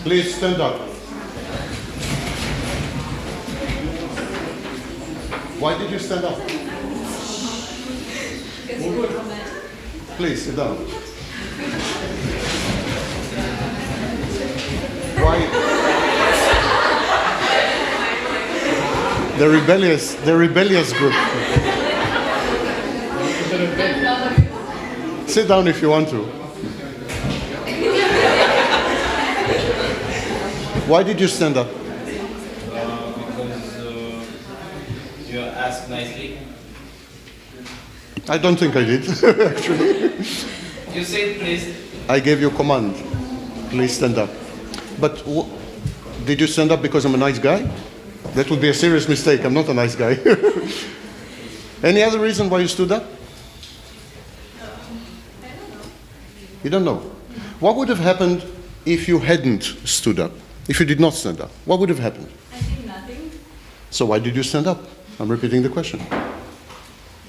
Please stand up. Why did you stand up? Please sit down. Why? The rebellious group. Sit down if you want to. Why did you stand up? Because you asked nicely. I don't think I did, actually. You said please. I gave you a command. Please stand up. But did you stand up because I'm a nice guy? That would be a serious mistake. I'm not a nice guy. Any other reason why you stood up? I don't know. You don't know. What would have happened if you hadn't stood up? If you did not stand up? What would have happened? I think nothing. So why did you stand up? I'm repeating the question.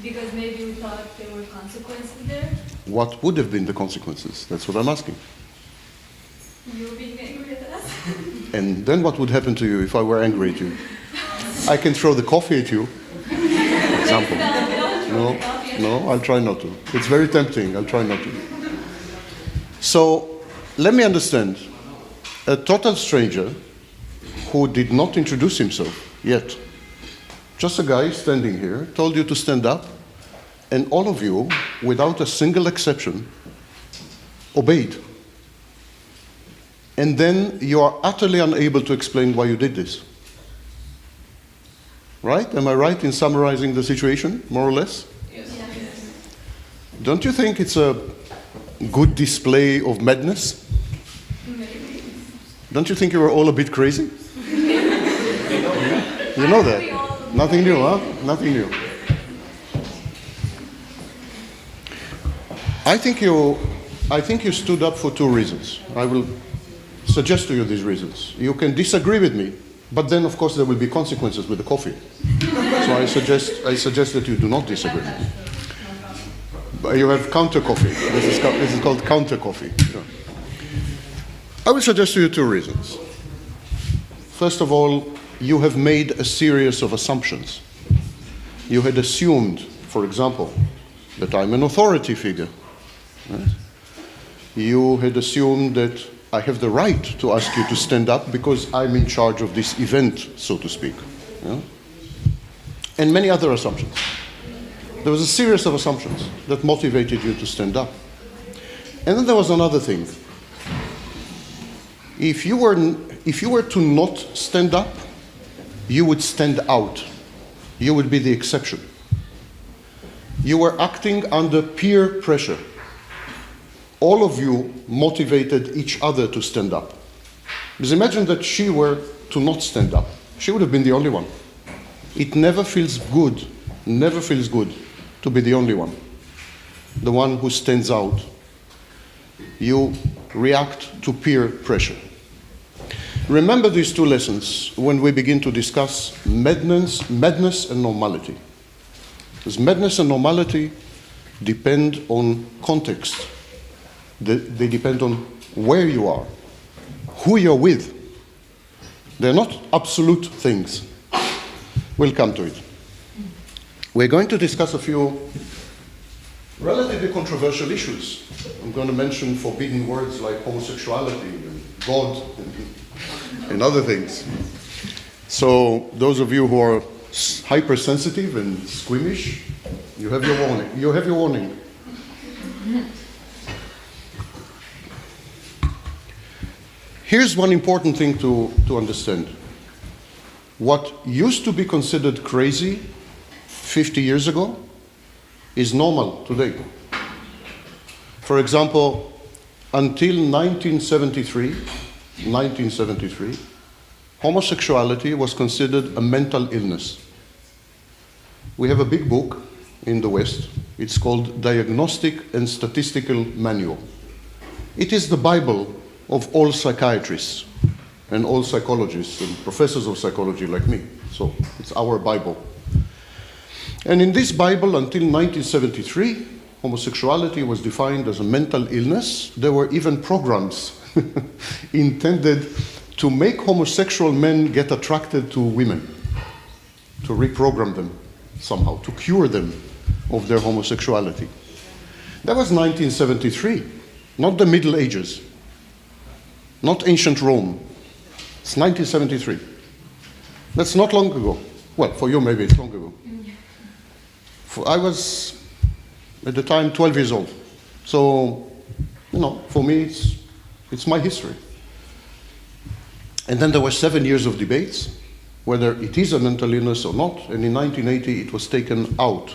Because maybe we thought there were consequences there. What would have been the consequences? That's what I'm asking. You being angry at us. And then what would happen to you if I were angry at you? I can throw the coffee at you, for example. No, I'll try not to. It's very tempting. I'll try not to. So, let me understand. A total stranger who did not introduce himself yet, just a guy standing here, told you to stand up, and all of you, without a single exception, obeyed. And then you are utterly unable to explain why you did this. Right? Am I right in summarizing the situation, more or less? Yes. Don't you think it's a good display of madness? Maybe. Don't you think you were all a bit crazy? You know that? Nothing new, huh? Nothing new. I think you stood up for two reasons. I will suggest to you these reasons. You can disagree with me, but then of course there will be consequences with the coffee. So I suggest that you do not disagree. But you have counter coffee. This is called counter coffee. Yeah. I will suggest to you two reasons. First of all, you have made a series of assumptions. You had assumed, for example, that I'm an authority figure. Right? You had assumed that I have the right to ask you to stand up because I'm in charge of this event, so to speak. Yeah? And many other assumptions. There was a series of assumptions that motivated you to stand up. And then there was another thing. If you were to not stand up, you would stand out. You would be the exception. You were acting under peer pressure. All of you motivated each other to stand up. Because imagine that she were to not stand up. She would have been the only one. It never feels good to be the only one. The one who stands out. You react to peer pressure. Remember these two lessons when we begin to discuss madness and normality. Because madness and normality depend on context. They depend on where you are, who you're with. They're not absolute things. We'll come to it. We're going to discuss a few relatively controversial issues. I'm going to mention forbidden words like homosexuality and God and other things. So those of you who are hypersensitive and squeamish, you have your warning. You have your warning. Here's one important thing to understand. What used to be considered crazy 50 years ago is normal today. For example, until 1973, homosexuality was considered a mental illness. We have a big book in the West. It's called Diagnostic and Statistical Manual. It is the Bible of all psychiatrists and all psychologists and professors of psychology like me. So it's our Bible. And in this Bible, until 1973, homosexuality was defined as a mental illness. There were even programs intended to make homosexual men get attracted to women, to reprogram them somehow, to cure them of their homosexuality. That was 1973, not the Middle Ages, not ancient Rome. It's 1973. That's not long ago. Well, for you maybe it's long ago. I was, at the time, 12 years old. So, for me, it's my history. And then there were 7 years of debates, whether it is a mental illness or not. And in 1980, it was taken out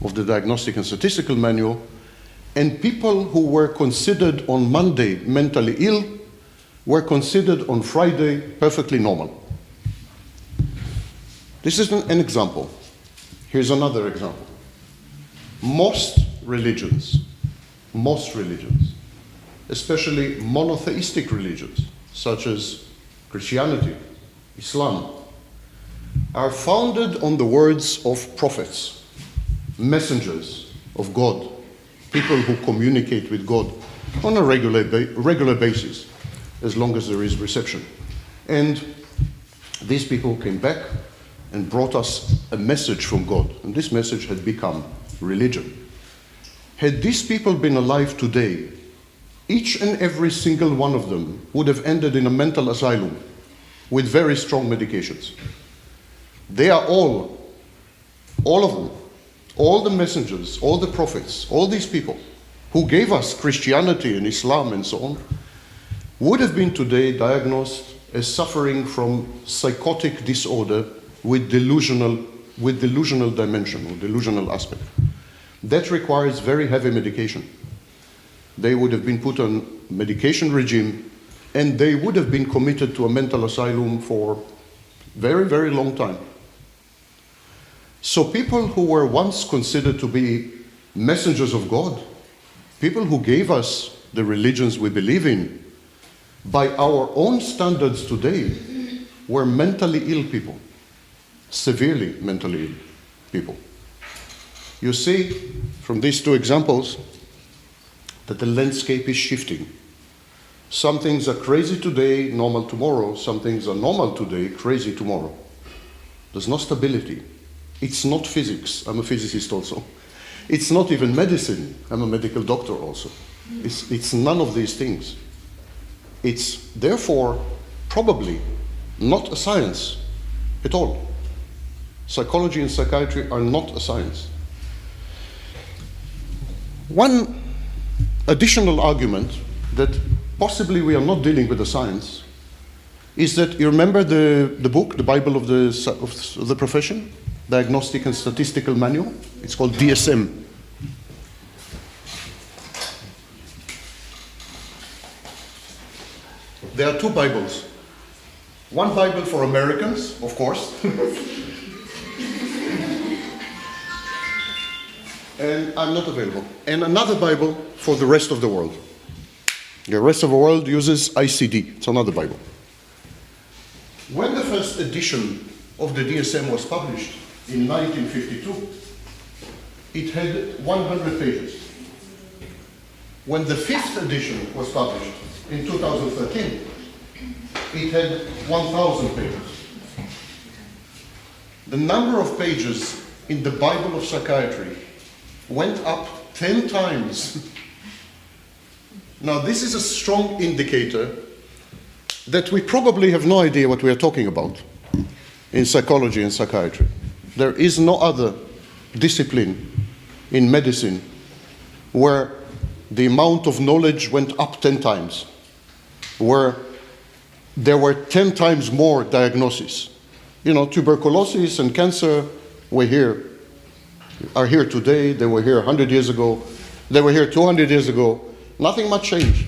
of the Diagnostic and Statistical Manual. And people who were considered on Monday mentally ill were considered on Friday perfectly normal. This is an example. Here's another example. Most religions, especially monotheistic religions, such as Christianity, Islam, are founded on the words of prophets, messengers of God, people who communicate with God on a regular basis, as long as there is reception. And these people came back and brought us a message from God, and this message had become religion. Had these people been alive today, each and every single one of them would have ended in a mental asylum with very strong medications. They are all of them, all the messengers, all the prophets, all these people who gave us Christianity and Islam and so on, would have been today diagnosed as suffering from psychotic disorder with delusional dimension or delusional aspect. That requires very heavy medication. They would have been put on medication regime, and they would have been committed to a mental asylum for very, very long time. So people who were once considered to be messengers of God, people who gave us the religions we believe in, by our own standards today, were mentally ill people, severely mentally ill people. You see from these two examples that the landscape is shifting. Some things are crazy today, normal tomorrow. Some things are normal today, crazy tomorrow. There's no stability. It's not physics. I'm a physicist also. It's not even medicine. I'm a medical doctor also. It's none of these things. It's therefore probably not a science at all. Psychology and psychiatry are not a science. One additional argument that possibly we are not dealing with the science is that you remember the book, the Bible of the profession, Diagnostic and Statistical Manual? It's called DSM. There are two Bibles. One Bible for Americans, of course. And I'm not available. And another Bible for the rest of the world. The rest of the world uses ICD. It's another Bible. When the first edition of the DSM was published in 1952, it had 100 pages. When the fifth edition was published in 2013, it had 1,000 pages. The number of pages in the Bible of psychiatry went up 10 times. Now, this is a strong indicator that we probably have no idea what we are talking about in psychology and psychiatry. There is no other discipline in medicine where the amount of knowledge went up 10 times, where there were 10 times more diagnoses. Tuberculosis and cancer are here today. They were here 100 years ago. They were here 200 years ago. Nothing much changed.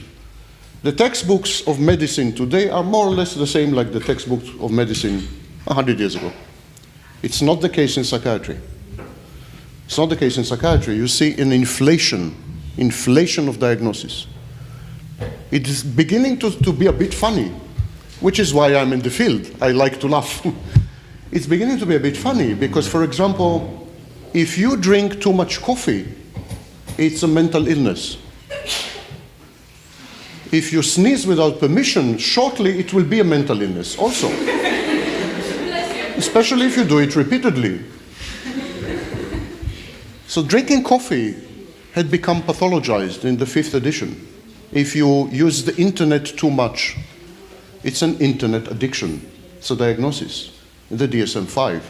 The textbooks of medicine today are more or less the same like the textbooks of medicine 100 years ago. It's not the case in psychiatry. It's not the case in psychiatry. You see an inflation of diagnosis. It is beginning to be a bit funny, which is why I'm in the field. I like to laugh. It's beginning to be a bit funny because, for example, if you drink too much coffee, it's a mental illness. If you sneeze without permission, shortly it will be a mental illness also. Especially if you do it repeatedly. So drinking coffee had become pathologized in the 5th edition. If you use the internet too much, it's an internet addiction. It's a diagnosis in the DSM-5.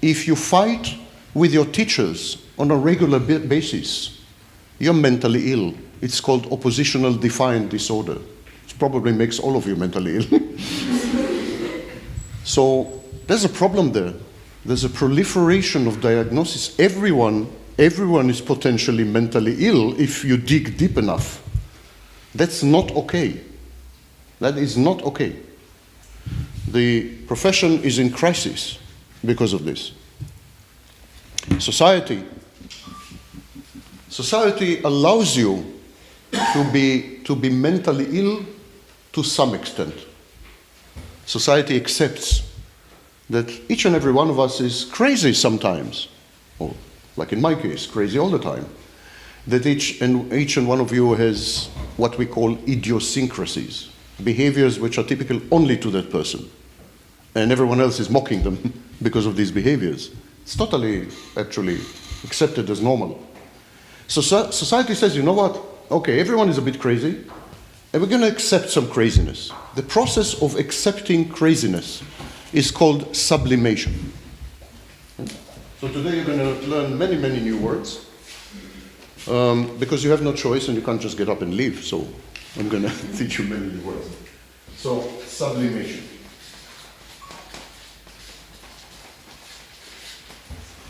If you fight with your teachers on a regular basis, you're mentally ill. It's called oppositional defiant disorder. It probably makes all of you mentally ill. So there's a problem there. There's a proliferation of diagnosis. Everyone is potentially mentally ill if you dig deep enough. That's not okay. That is not okay. The profession is in crisis because of this. Society allows you to be mentally ill to some extent. Society accepts that each and every one of us is crazy sometimes, or like in my case, crazy all the time. That each and one of you has what we call idiosyncrasies, behaviors which are typical only to that person, and everyone else is mocking them because of these behaviors. It's totally, actually, accepted as normal. So society says, you know what? Okay, everyone is a bit crazy, and we're going to accept some craziness. The process of accepting craziness is called sublimation. So today you're going to learn many, many new words, because you have no choice and you can't just get up and leave. So I'm going to teach you many new words. So, sublimation.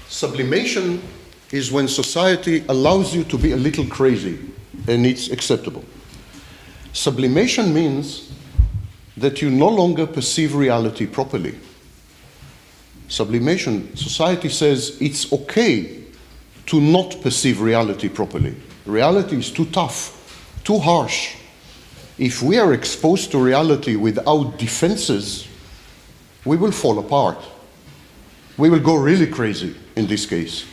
Sublimation is when society allows you to be a little crazy and it's acceptable. Sublimation means that you no longer perceive reality properly. Sublimation, society says it's okay to not perceive reality properly. Reality is too tough, too harsh. If we are exposed to reality without defenses, we will fall apart. We will go really crazy in this case.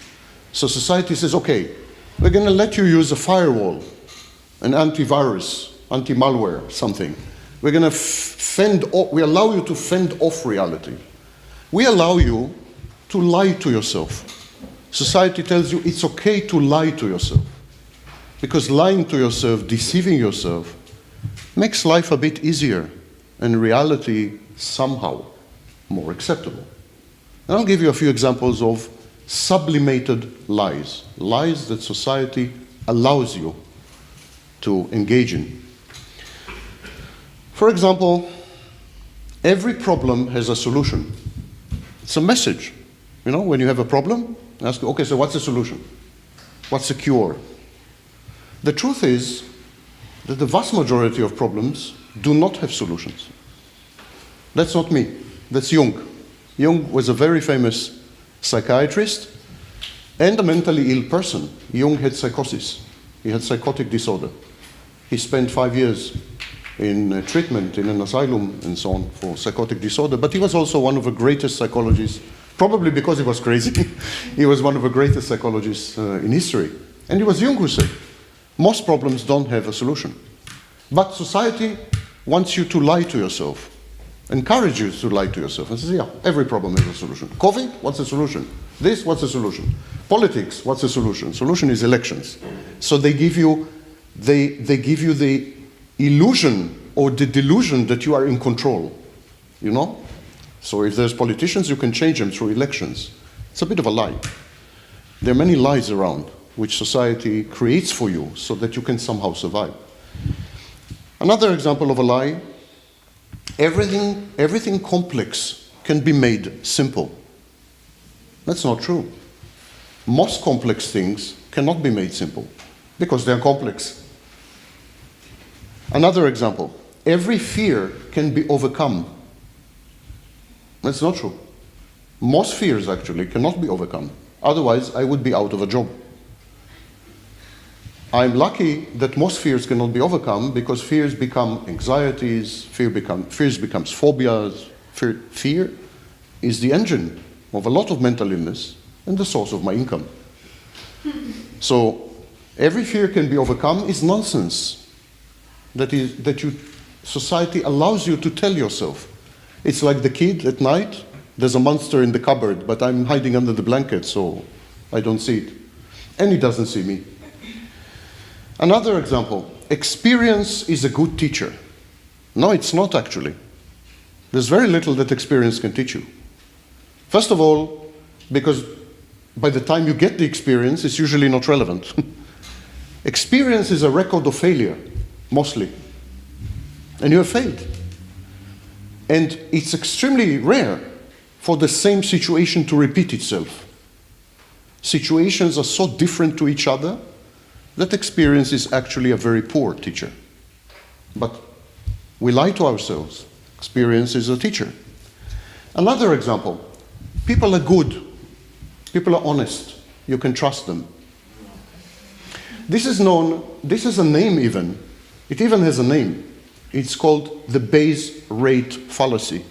So society says, okay, we're going to let you use a firewall, an antivirus, anti-malware, something. We're going to we allow you to fend off reality. We allow you to lie to yourself. Society tells you it's okay to lie to yourself. Because lying to yourself, deceiving yourself, makes life a bit easier and reality somehow more acceptable. And I'll give you a few examples of sublimated lies, lies that society allows you to engage in. For example, every problem has a solution. It's a message. You know, when you have a problem, ask, okay, so what's the solution? What's the cure? The truth is that the vast majority of problems do not have solutions. That's not me. That's Jung. Jung was a very famous psychiatrist and a mentally ill person. Jung had psychosis. He had psychotic disorder. He spent 5 years in treatment in an asylum and so on for psychotic disorder, but he was also one of the greatest psychologists, probably because he was crazy. He was one of the greatest psychologists in history. And it was Jung who said, most problems don't have a solution. But society wants you to lie to yourself, encourage you to lie to yourself, and says, yeah, every problem has a solution. COVID, what's the solution? This, what's the solution? Politics, what's the solution? Solution is elections. So they give you the illusion or the delusion that you are in control, you know? So if there's politicians, you can change them through elections. It's a bit of a lie. There are many lies around which society creates for you so that you can somehow survive. Another example of a lie, everything complex can be made simple. That's not true. Most complex things cannot be made simple because they are complex. Another example, every fear can be overcome. That's not true. Most fears actually cannot be overcome. Otherwise, I would be out of a job. I'm lucky that most fears cannot be overcome because fears become anxieties, fears becomes phobias. Fear is the engine of a lot of mental illness and the source of my income. So every fear can be overcome is nonsense. society allows you to tell yourself. It's like the kid at night, there's a monster in the cupboard, but I'm hiding under the blanket, so I don't see it. And he doesn't see me. Another example, experience is a good teacher. No, it's not actually. There's very little that experience can teach you. First of all, because by the time you get the experience, it's usually not relevant. Experience is a record of failure, mostly. And you have failed. And it's extremely rare for the same situation to repeat itself. Situations are so different to each other that experience is actually a very poor teacher. But we lie to ourselves. Experience is a teacher. Another example, people are good. People are honest. You can trust them. This is a name even. It even has a name. It's called the base rate fallacy.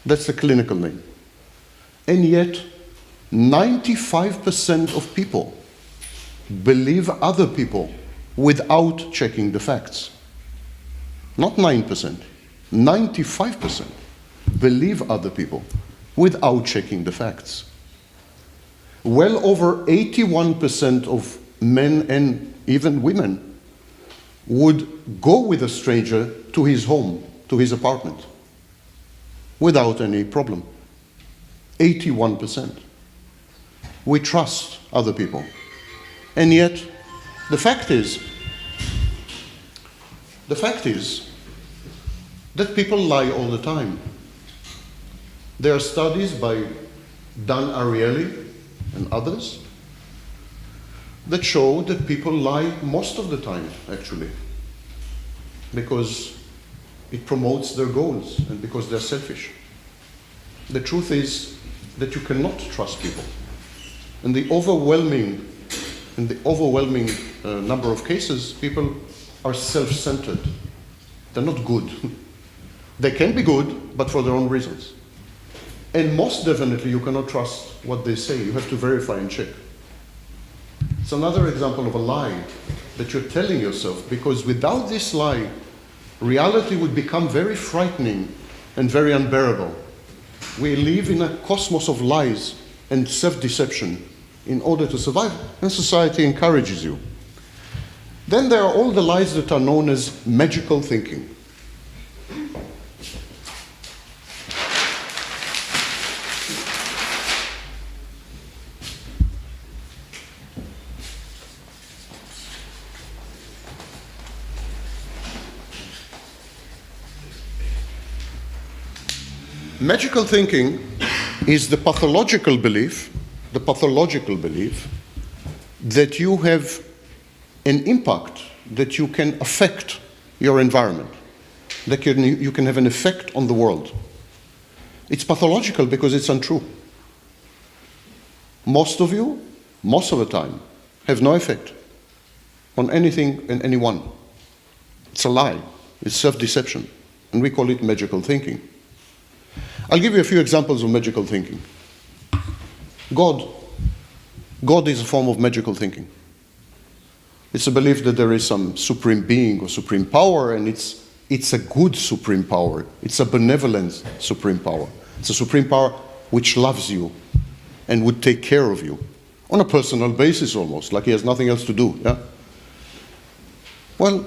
That's the clinical name. And yet, 95% of people believe other people without checking the facts. Not 9%, 95% believe other people without checking the facts. Well over 81% of men and even women would go with a stranger to his home, to his apartment, without any problem. 81%. We trust other people. And yet, the fact is that people lie all the time. There are studies by Dan Ariely and others that show that people lie most of the time, actually, because it promotes their goals and because they're selfish. The truth is that you cannot trust people. In the overwhelming number of cases, people are self-centered. They're not good. They can be good, but for their own reasons. And most definitely, you cannot trust what they say. You have to verify and check. It's another example of a lie that you're telling yourself, because without this lie, reality would become very frightening and very unbearable. We live in a cosmos of lies and self-deception in order to survive, and society encourages you. Then there are all the lies that are known as magical thinking. Magical thinking is the pathological belief that you have an impact, that you can affect your environment, that you can have an effect on the world. It's pathological because it's untrue. Most of you, most of the time, have no effect on anything and anyone. It's a lie. It's self-deception. And we call it magical thinking. I'll give you a few examples of magical thinking. God is a form of magical thinking. It's a belief that there is some supreme being or supreme power, and it's a good supreme power. It's a benevolent supreme power. It's a supreme power which loves you and would take care of you on a personal basis almost, like he has nothing else to do. Yeah? Well,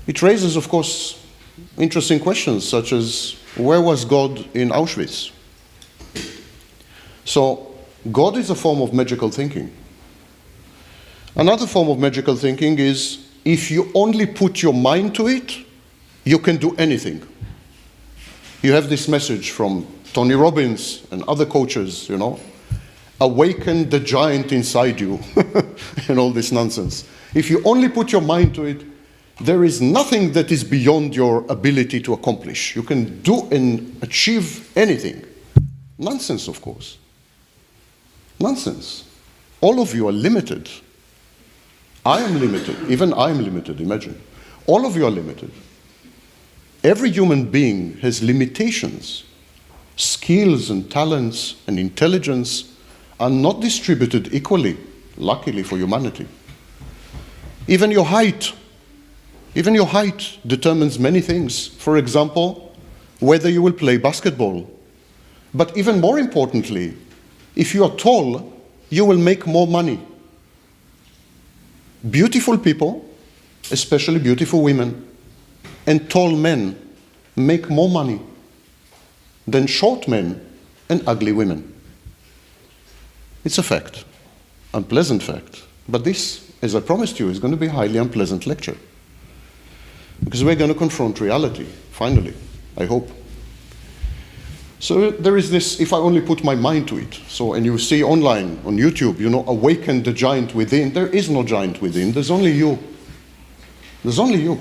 it raises, of course, interesting questions such as, where was God in Auschwitz? So, God is a form of magical thinking. Another form of magical thinking is, if you only put your mind to it, you can do anything. You have this message from Tony Robbins and other coaches, awaken the giant inside you, and all this nonsense. If you only put your mind to it, there is nothing that is beyond your ability to accomplish. You can do and achieve anything. Nonsense, of course. Nonsense. All of you are limited. I am limited. Even I am limited, imagine. All of you are limited. Every human being has limitations. Skills and talents and intelligence are not distributed equally, luckily for humanity. Even your height Even your height determines many things. For example, whether you will play basketball. But even more importantly, if you are tall, you will make more money. Beautiful people, especially beautiful women, and tall men make more money than short men and ugly women. It's a fact, unpleasant fact. But this, as I promised you, is going to be a highly unpleasant lecture. Because we're going to confront reality, finally, I hope. So there is this, if I only put my mind to it, so, and you see online, on YouTube, awaken the giant within. There is no giant within, there's only you. There's only you.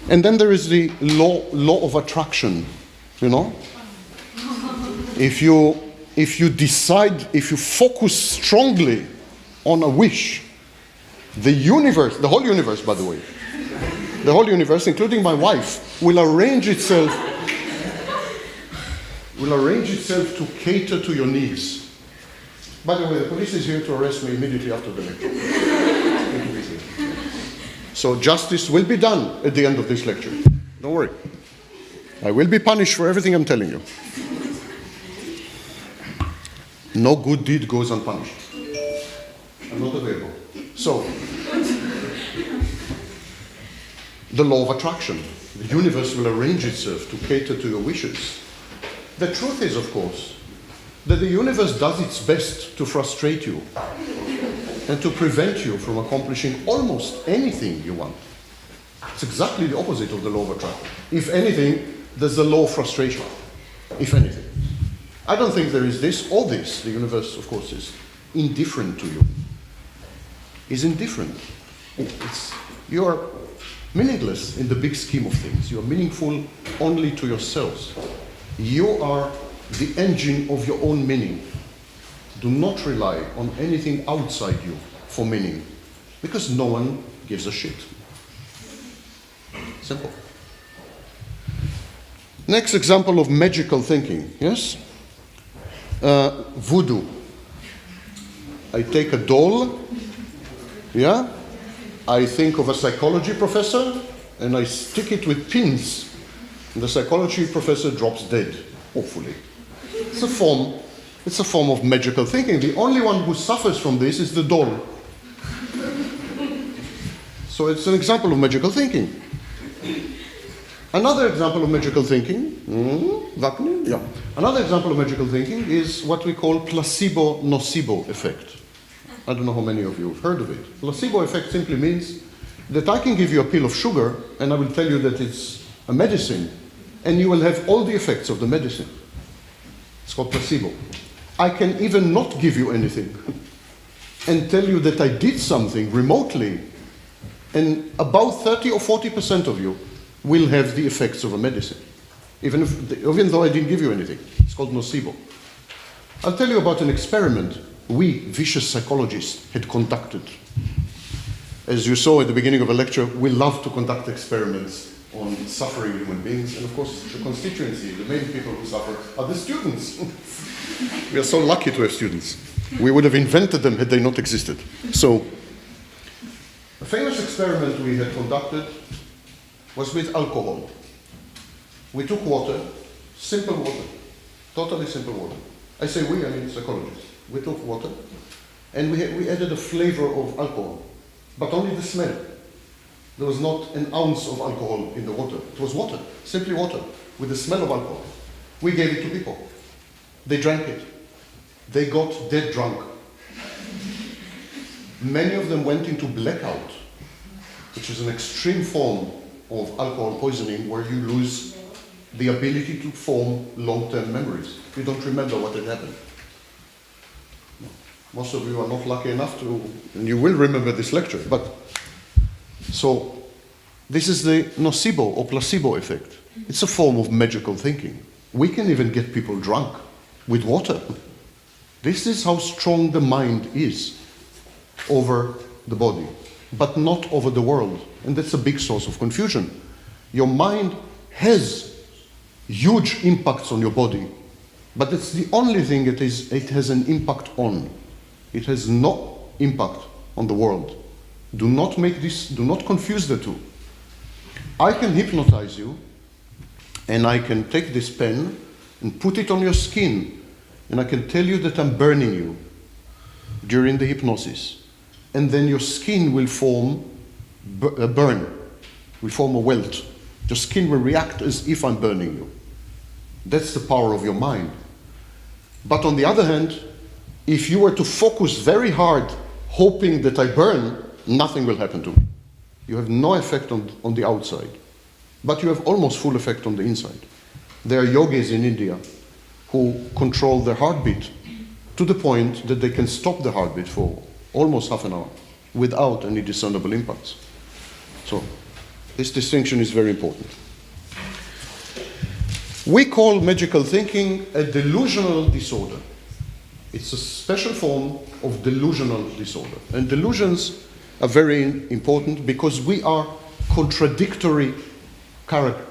And then there is the law of attraction, If you decide, if you focus strongly on a wish, the universe, the whole universe, by the way, the whole universe, including my wife, will arrange itself to cater to your needs. By the way, the police is here to arrest me immediately after the lecture. So justice will be done at the end of this lecture. Don't worry. I will be punished for everything I'm telling you. No good deed goes unpunished. I'm not available. So, the law of attraction. The universe will arrange itself to cater to your wishes. The truth is, of course, that the universe does its best to frustrate you and to prevent you from accomplishing almost anything you want. It's exactly the opposite of the law of attraction. If anything, there's the law of frustration. If anything. I don't think there is this or this. The universe, of course, is indifferent to you. Is indifferent. You are meaningless in the big scheme of things. You are meaningful only to yourselves. You are the engine of your own meaning. Do not rely on anything outside you for meaning, because no one gives a shit. Simple. Next example of magical thinking, yes? Voodoo. I take a doll, yeah? I think of a psychology professor, and I stick it with pins. And the psychology professor drops dead, hopefully. It's a form of magical thinking. The only one who suffers from this is the doll. So it's an example of magical thinking. Another example of magical thinking, Vaknin, yeah. Another example of magical thinking is what we call placebo-nocebo effect. I don't know how many of you have heard of it. Placebo effect simply means that I can give you a pill of sugar and I will tell you that it's a medicine, and you will have all the effects of the medicine. It's called placebo. I can even not give you anything and tell you that I did something remotely, and about 30 or 40% of you will have the effects of a medicine, even though I didn't give you anything. It's called nocebo. I'll tell you about an experiment we, vicious psychologists, had conducted. As you saw at the beginning of a lecture, we love to conduct experiments on suffering human beings, and of course the constituency, the main people who suffer, are the students. We are so lucky to have students. We would have invented them had they not existed. So, a famous experiment we had conducted was with alcohol. We took water, simple water, totally simple water. I say we, I mean psychologists. We took water, and we added a flavor of alcohol, but only the smell. There was not an ounce of alcohol in the water. It was water, simply water, with the smell of alcohol. We gave it to people. They drank it. They got dead drunk. Many of them went into blackout, which is an extreme form of alcohol poisoning where you lose the ability to form long-term memories. You don't remember what had happened. Most of you are not lucky enough to, and you will remember this lecture, but so this is the nocebo or placebo effect. It's a form of magical thinking. We can even get people drunk with water. This is how strong the mind is over the body, but not over the world. And that's a big source of confusion. Your mind has huge impacts on your body, but it's the only thing it has an impact on. It has no impact on the world. Do not make this, do not confuse the two. I can hypnotize you, and I can take this pen and put it on your skin, and I can tell you that I'm burning you during the hypnosis. And then your skin will form a burn, will form a welt. Your skin will react as if I'm burning you. That's the power of your mind. But on the other hand, if you were to focus very hard, hoping that I burn, nothing will happen to me. You have no effect on the outside, but you have almost full effect on the inside. There are yogis in India who control their heartbeat to the point that they can stop the heartbeat for almost half an hour without any discernible impulse. So this distinction is very important. We call magical thinking a delusional disorder. It's a special form of delusional disorder. And delusions are very important because we are contradictory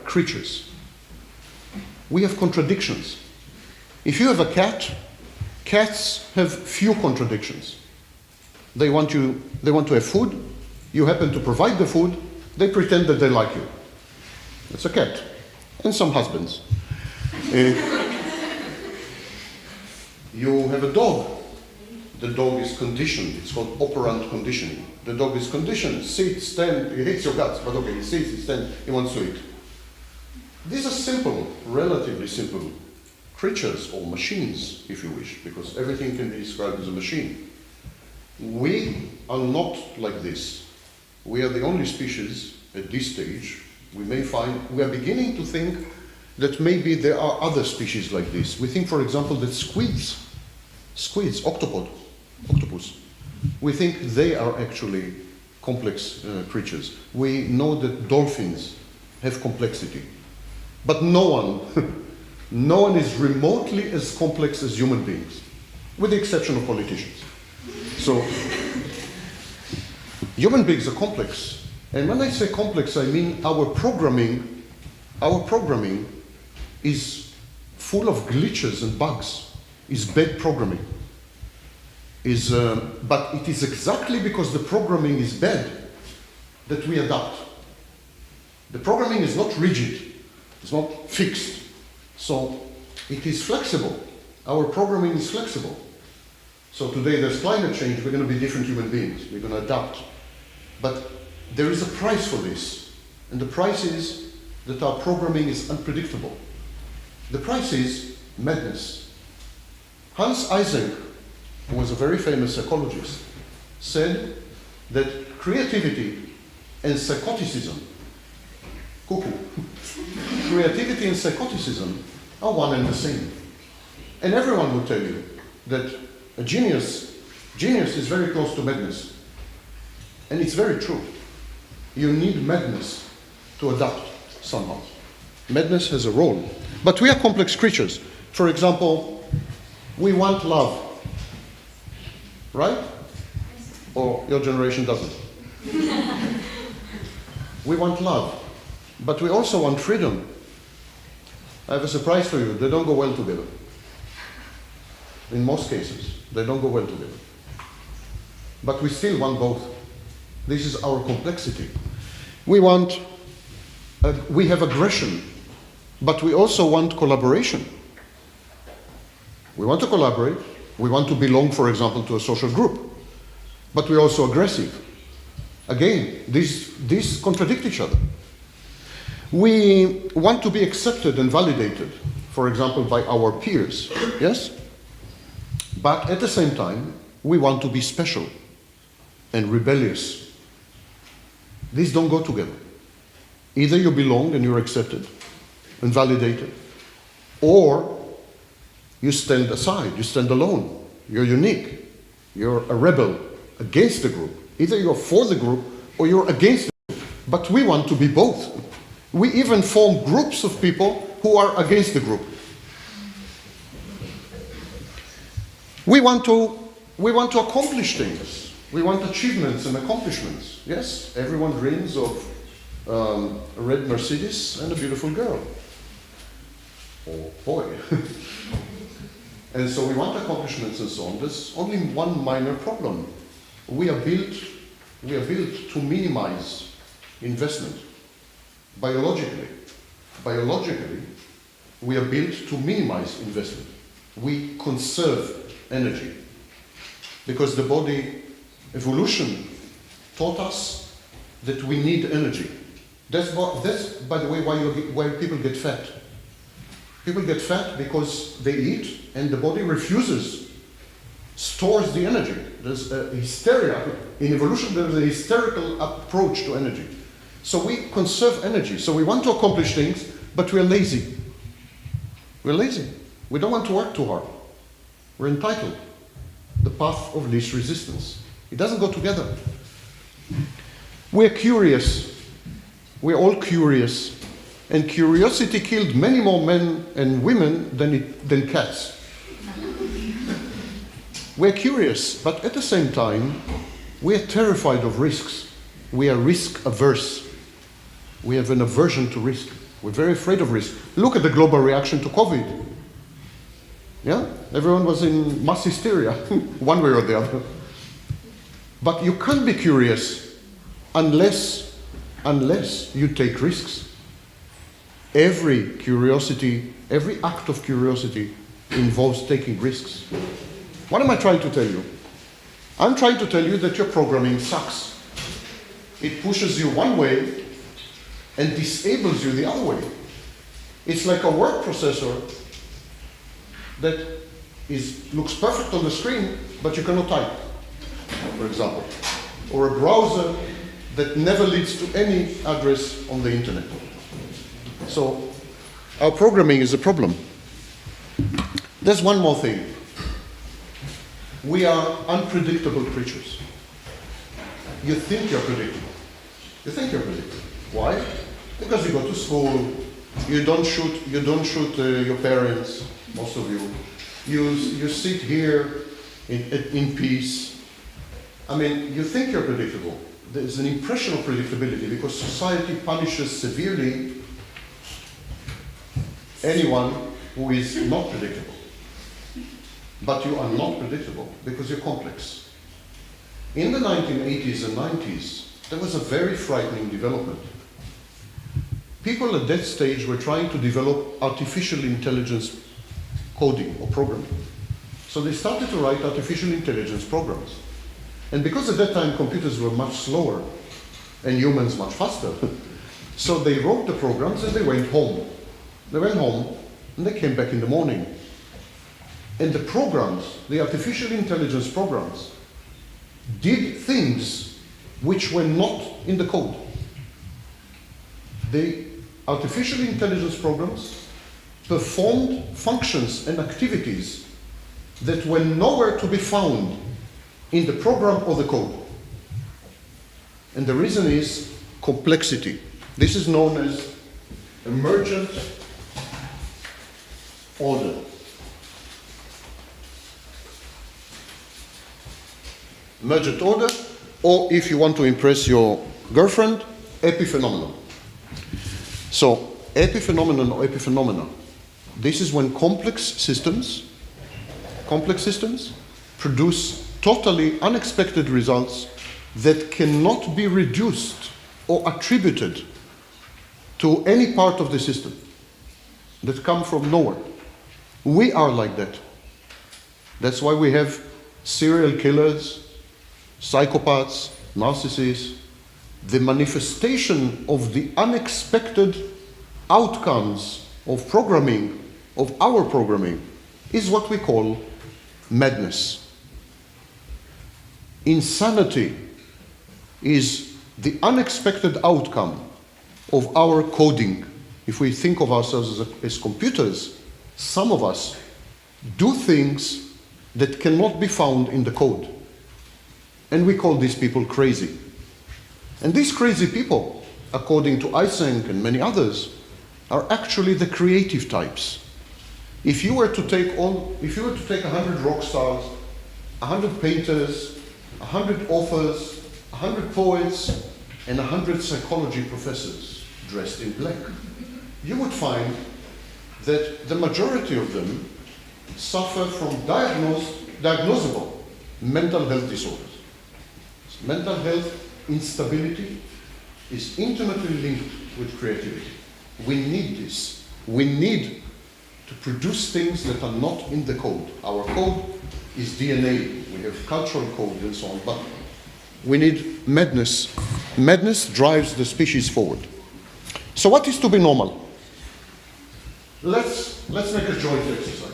creatures. We have contradictions. If you have a cat, cats have few contradictions. They want to have food, you happen to provide the food, they pretend that they like you. That's a cat. And some husbands. You have a dog. The dog is conditioned. It's called operant conditioning. The dog is conditioned. Sit, stand, he hates your guts, but okay, he sits, he stands, he wants to eat. These are simple, relatively simple creatures or machines, if you wish, because everything can be described as a machine. We are not like this. We are the only species at this stage. We are beginning to think that maybe there are other species like this. We think, for example, that squids, octopus, we think they are actually complex creatures. We know that dolphins have complexity. But no one is remotely as complex as human beings, with the exception of politicians. So, human beings are complex. And when I say complex, I mean our programming is full of glitches and bugs, is bad programming. But it is exactly because the programming is bad that we adapt. The programming is not rigid, it's not fixed. So it is flexible. Our programming is flexible. So today there's climate change, we're going to be different human beings, we're going to adapt. But there is a price for this, and the price is that our programming is unpredictable. The price is madness. Hans Eysenck, who was a very famous psychologist, said that creativity and psychoticism, creativity and psychoticism are one and the same. And everyone will tell you that a genius is very close to madness. And it's very true. You need madness to adapt somehow. Madness has a role. But we are complex creatures. For example, we want love. Right? Or your generation doesn't. We want love. But we also want freedom. I have a surprise for you. They don't go well together. In most cases, they don't go well together. But we still want both. This is our complexity. We have aggression, but we also want collaboration. We want to collaborate. We want to belong, for example, to a social group. But we're also aggressive. Again, these contradict each other. We want to be accepted and validated, for example, by our peers, yes? But at the same time, we want to be special and rebellious. These don't go together. Either you belong and you're accepted and validated, or you stand aside, you stand alone, you're unique, you're a rebel against the group. Either you're for the group or you're against the group. But we want to be both. We even form groups of people who are against the group. We want to accomplish things. We want achievements and accomplishments. Yes, everyone dreams of a red Mercedes and a beautiful girl. Or boy. And so we want accomplishments and so on. There's only one minor problem. We are built we are built to minimize investment. Biologically, we are built to minimize investment. We conserve energy. Because the body evolution taught us that we need energy. That's by the way, why people get fat. People get fat because they eat and the body refuses, stores the energy. There's a hysteria. In evolution, there's a hysterical approach to energy. So we conserve energy. So we want to accomplish things, but we're lazy. We're lazy. We don't want to work too hard. We're entitled. The path of least resistance. It doesn't go together. We're curious. We're all curious. And curiosity killed many more men and women than cats. We're curious, but at the same time, we're terrified of risks. We are risk averse. We have an aversion to risk. We're very afraid of risk. Look at the global reaction to COVID. Yeah? Everyone was in mass hysteria, one way or the other. But you can't be curious unless you take risks. Every act of curiosity involves taking risks. What am I trying to tell you? I'm trying to tell you that your programming sucks. It pushes you one way and disables you the other way. It's like a word processor that looks perfect on the screen, but you cannot type, for example. Or a browser that never leads to any address on the internet. So our programming is a problem. There's one more thing. We are unpredictable creatures. You think you're predictable. You think you're predictable. Why? Because you go to school, you don't shoot your parents, most of you. You sit here in peace. I mean, you think you're predictable. There's an impression of predictability because society punishes severely anyone who is not predictable. But you are not predictable because you're complex. In the 1980s and 90s, there was a very frightening development. People at that stage were trying to develop artificial intelligence coding or programming. So they started to write artificial intelligence programs. And because at that time computers were much slower and humans much faster, so they wrote the programs and they went home. They went home and they came back in the morning. And the programs, the artificial intelligence programs, did things which were not in the code. The artificial intelligence programs performed functions and activities that were nowhere to be found in the program or the code. And the reason is complexity. This is known as emergent order. Emergent order, or if you want to impress your girlfriend, epiphenomenon. So, epiphenomenon or epiphenomena, this is when complex systems produce totally unexpected results that cannot be reduced or attributed to any part of the system, that come from nowhere. We are like that. That's why we have serial killers, psychopaths, narcissists. The manifestation of the unexpected outcomes of programming, of our programming, is what we call madness. Insanity is the unexpected outcome of our coding. If we think of ourselves as computers, some of us do things that cannot be found in the code. And we call these people crazy. And these crazy people, according to Eysenck and many others, are actually the creative types. If you were to take 100 rock stars, 100 painters, 100 authors, 100 poets, and 100 psychology professors dressed in black, you would find that the majority of them suffer from diagnosable mental health disorders. Mental health instability is intimately linked with creativity. We need this. We need to produce things that are not in the code. Our code is DNA. We have cultural code and so on, but we need madness. Madness drives the species forward. So what is to be normal? Let's make a joint exercise.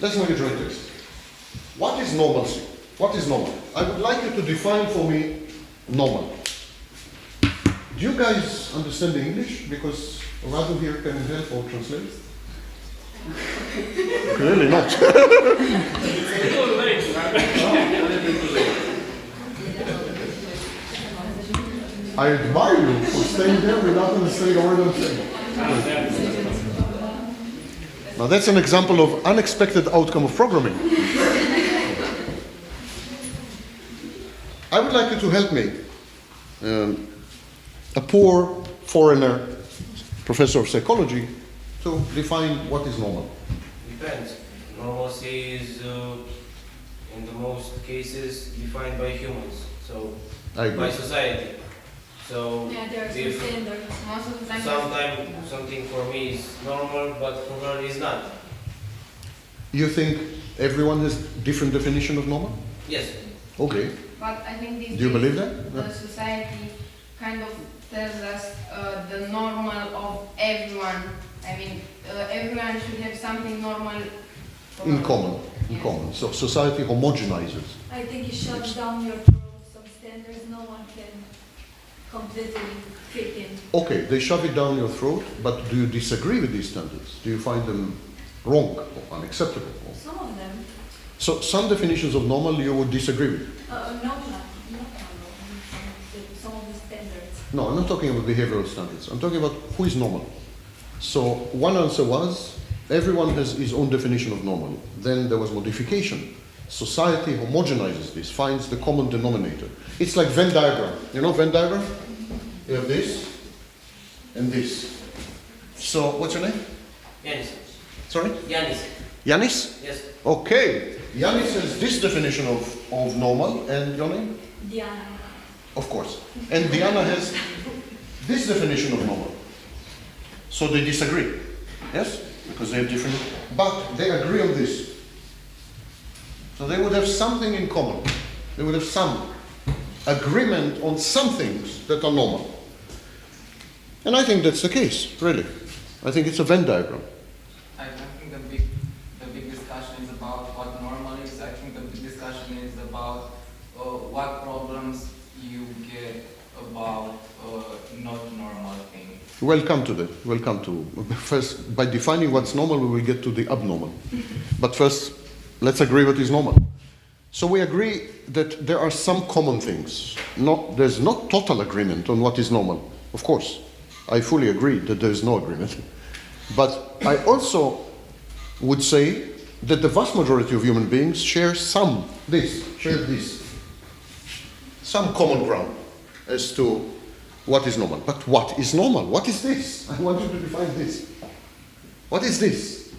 Let's make a joint exercise. What is normalcy? What is normal? I would like you to define for me normal. Do you guys understand the English? Because Radu here can help or translate. Clearly not. I admire you for staying there without understanding a word I'm saying. Now that's an example of unexpected outcome of programming. I would like you to help me, a poor foreigner, professor of psychology, to define what is normal. Depends. Normalcy is, in the most cases, defined by humans, so I agree. by society. So Yeah, there are some if standards. Most of the time, sometimes something for me is normal, but for her is not. You think everyone has different definition of normal? Yes. Okay. but I think these Do you days believe that? the society kind of tells us the normal of everyone. I mean, everyone should have something normal. In common. In Yes. common. So society homogenizes. I think it shuts down your throat, some standards no one can completely fit in. Okay, they shove it down your throat, but do you disagree with these standards? Do you find them wrong or unacceptable? Some of them, So some definitions of normal you would disagree with. not some of the standards. No, I'm not talking about behavioral standards. I'm talking about who is normal. So one answer was everyone has his own definition of normal. Then there was modification. Society homogenizes this, finds the common denominator. It's like Venn diagram. You know Venn diagram? You have this and this. So what's your name? Yanis. Sorry? Yanis. Yanis? Yes. Okay. Yanis has this definition of normal, and your name? Diana. Of course. And Diana has this definition of normal. So they disagree. Yes? Because they have different, but they agree on this. So they would have something in common. They would have some agreement on some things that are normal. And I think that's the case, really. I think it's a Venn diagram. I don't think the big discussion is about what normal is. I think the big discussion is about what problems you get about not normal things. We'll come to that. We'll come to. First, by defining what's normal, we will get to the abnormal. But first, let's agree what is normal. So we agree that there are some common things. There's not total agreement on what is normal. Of course, I fully agree that there's no agreement. But I also would say that the vast majority of human beings share some common ground as to what is normal. But what is normal? What is this? I want you to define this. What is this?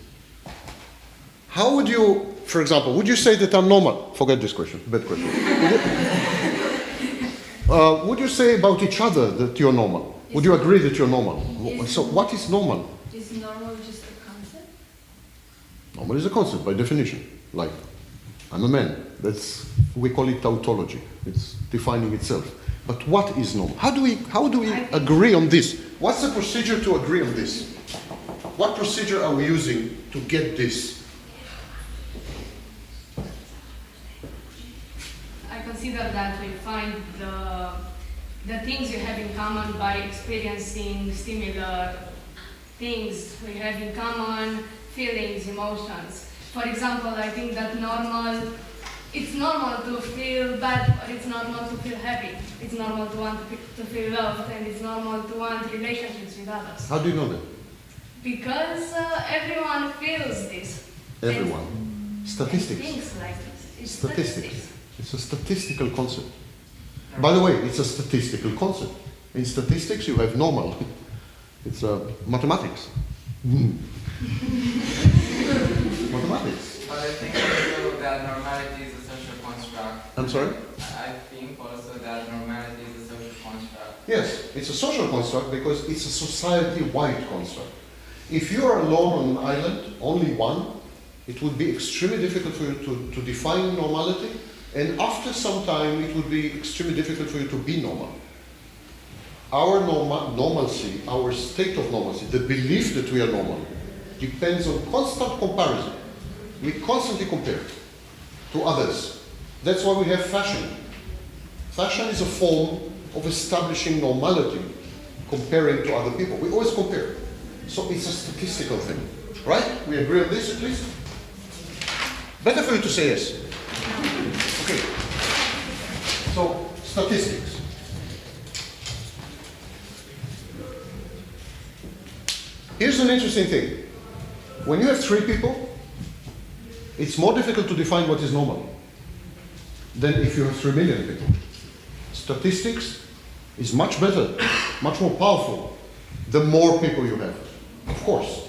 How would you, for example, would you say that I'm normal? Forget this question, bad question. Would you say about each other that you're normal? Would you agree that you're normal? So what is normal? Is normal just a concept? Normal is a concept by definition. Like, I'm a man. We call it tautology. It's defining itself. But what is normal? How do we agree on this? What's the procedure to agree on this? What procedure are we using to get this? I consider that we find the things you have in common by experiencing similar things. We have in common feelings, emotions. For example, I think that it's normal to feel bad, or it's normal to feel happy. It's normal to want to feel loved, and it's normal to want relationships with others. How do you know that? Because everyone feels this. Everyone. And Statistics. things like this. It's Statistics. It's a statistical concept. By the way, it's a statistical concept. In statistics, you have normal. It's mathematics. Mathematics. But I think also that normality is a social construct. I'm sorry? I think think also that normality is a social construct. Yes, it's a social construct because it's a society-wide construct. If you are alone on an island, only one, it would be extremely difficult for you to define normality, and after some time it would be extremely difficult for you to be normal. Our normalcy, our state of normalcy, the belief that we are normal, depends on constant comparison. We constantly compare to others. That's why we have fashion. Fashion is a form of establishing normality, comparing to other people. We always compare. So it's a statistical thing, right? We agree on this at least? Better for you to say yes. Okay. So, statistics. Here's an interesting thing. When you have 3 people, it's more difficult to define what is normal than if you have 3 million people. Statistics is much better, much more powerful, the more people you have. Of course,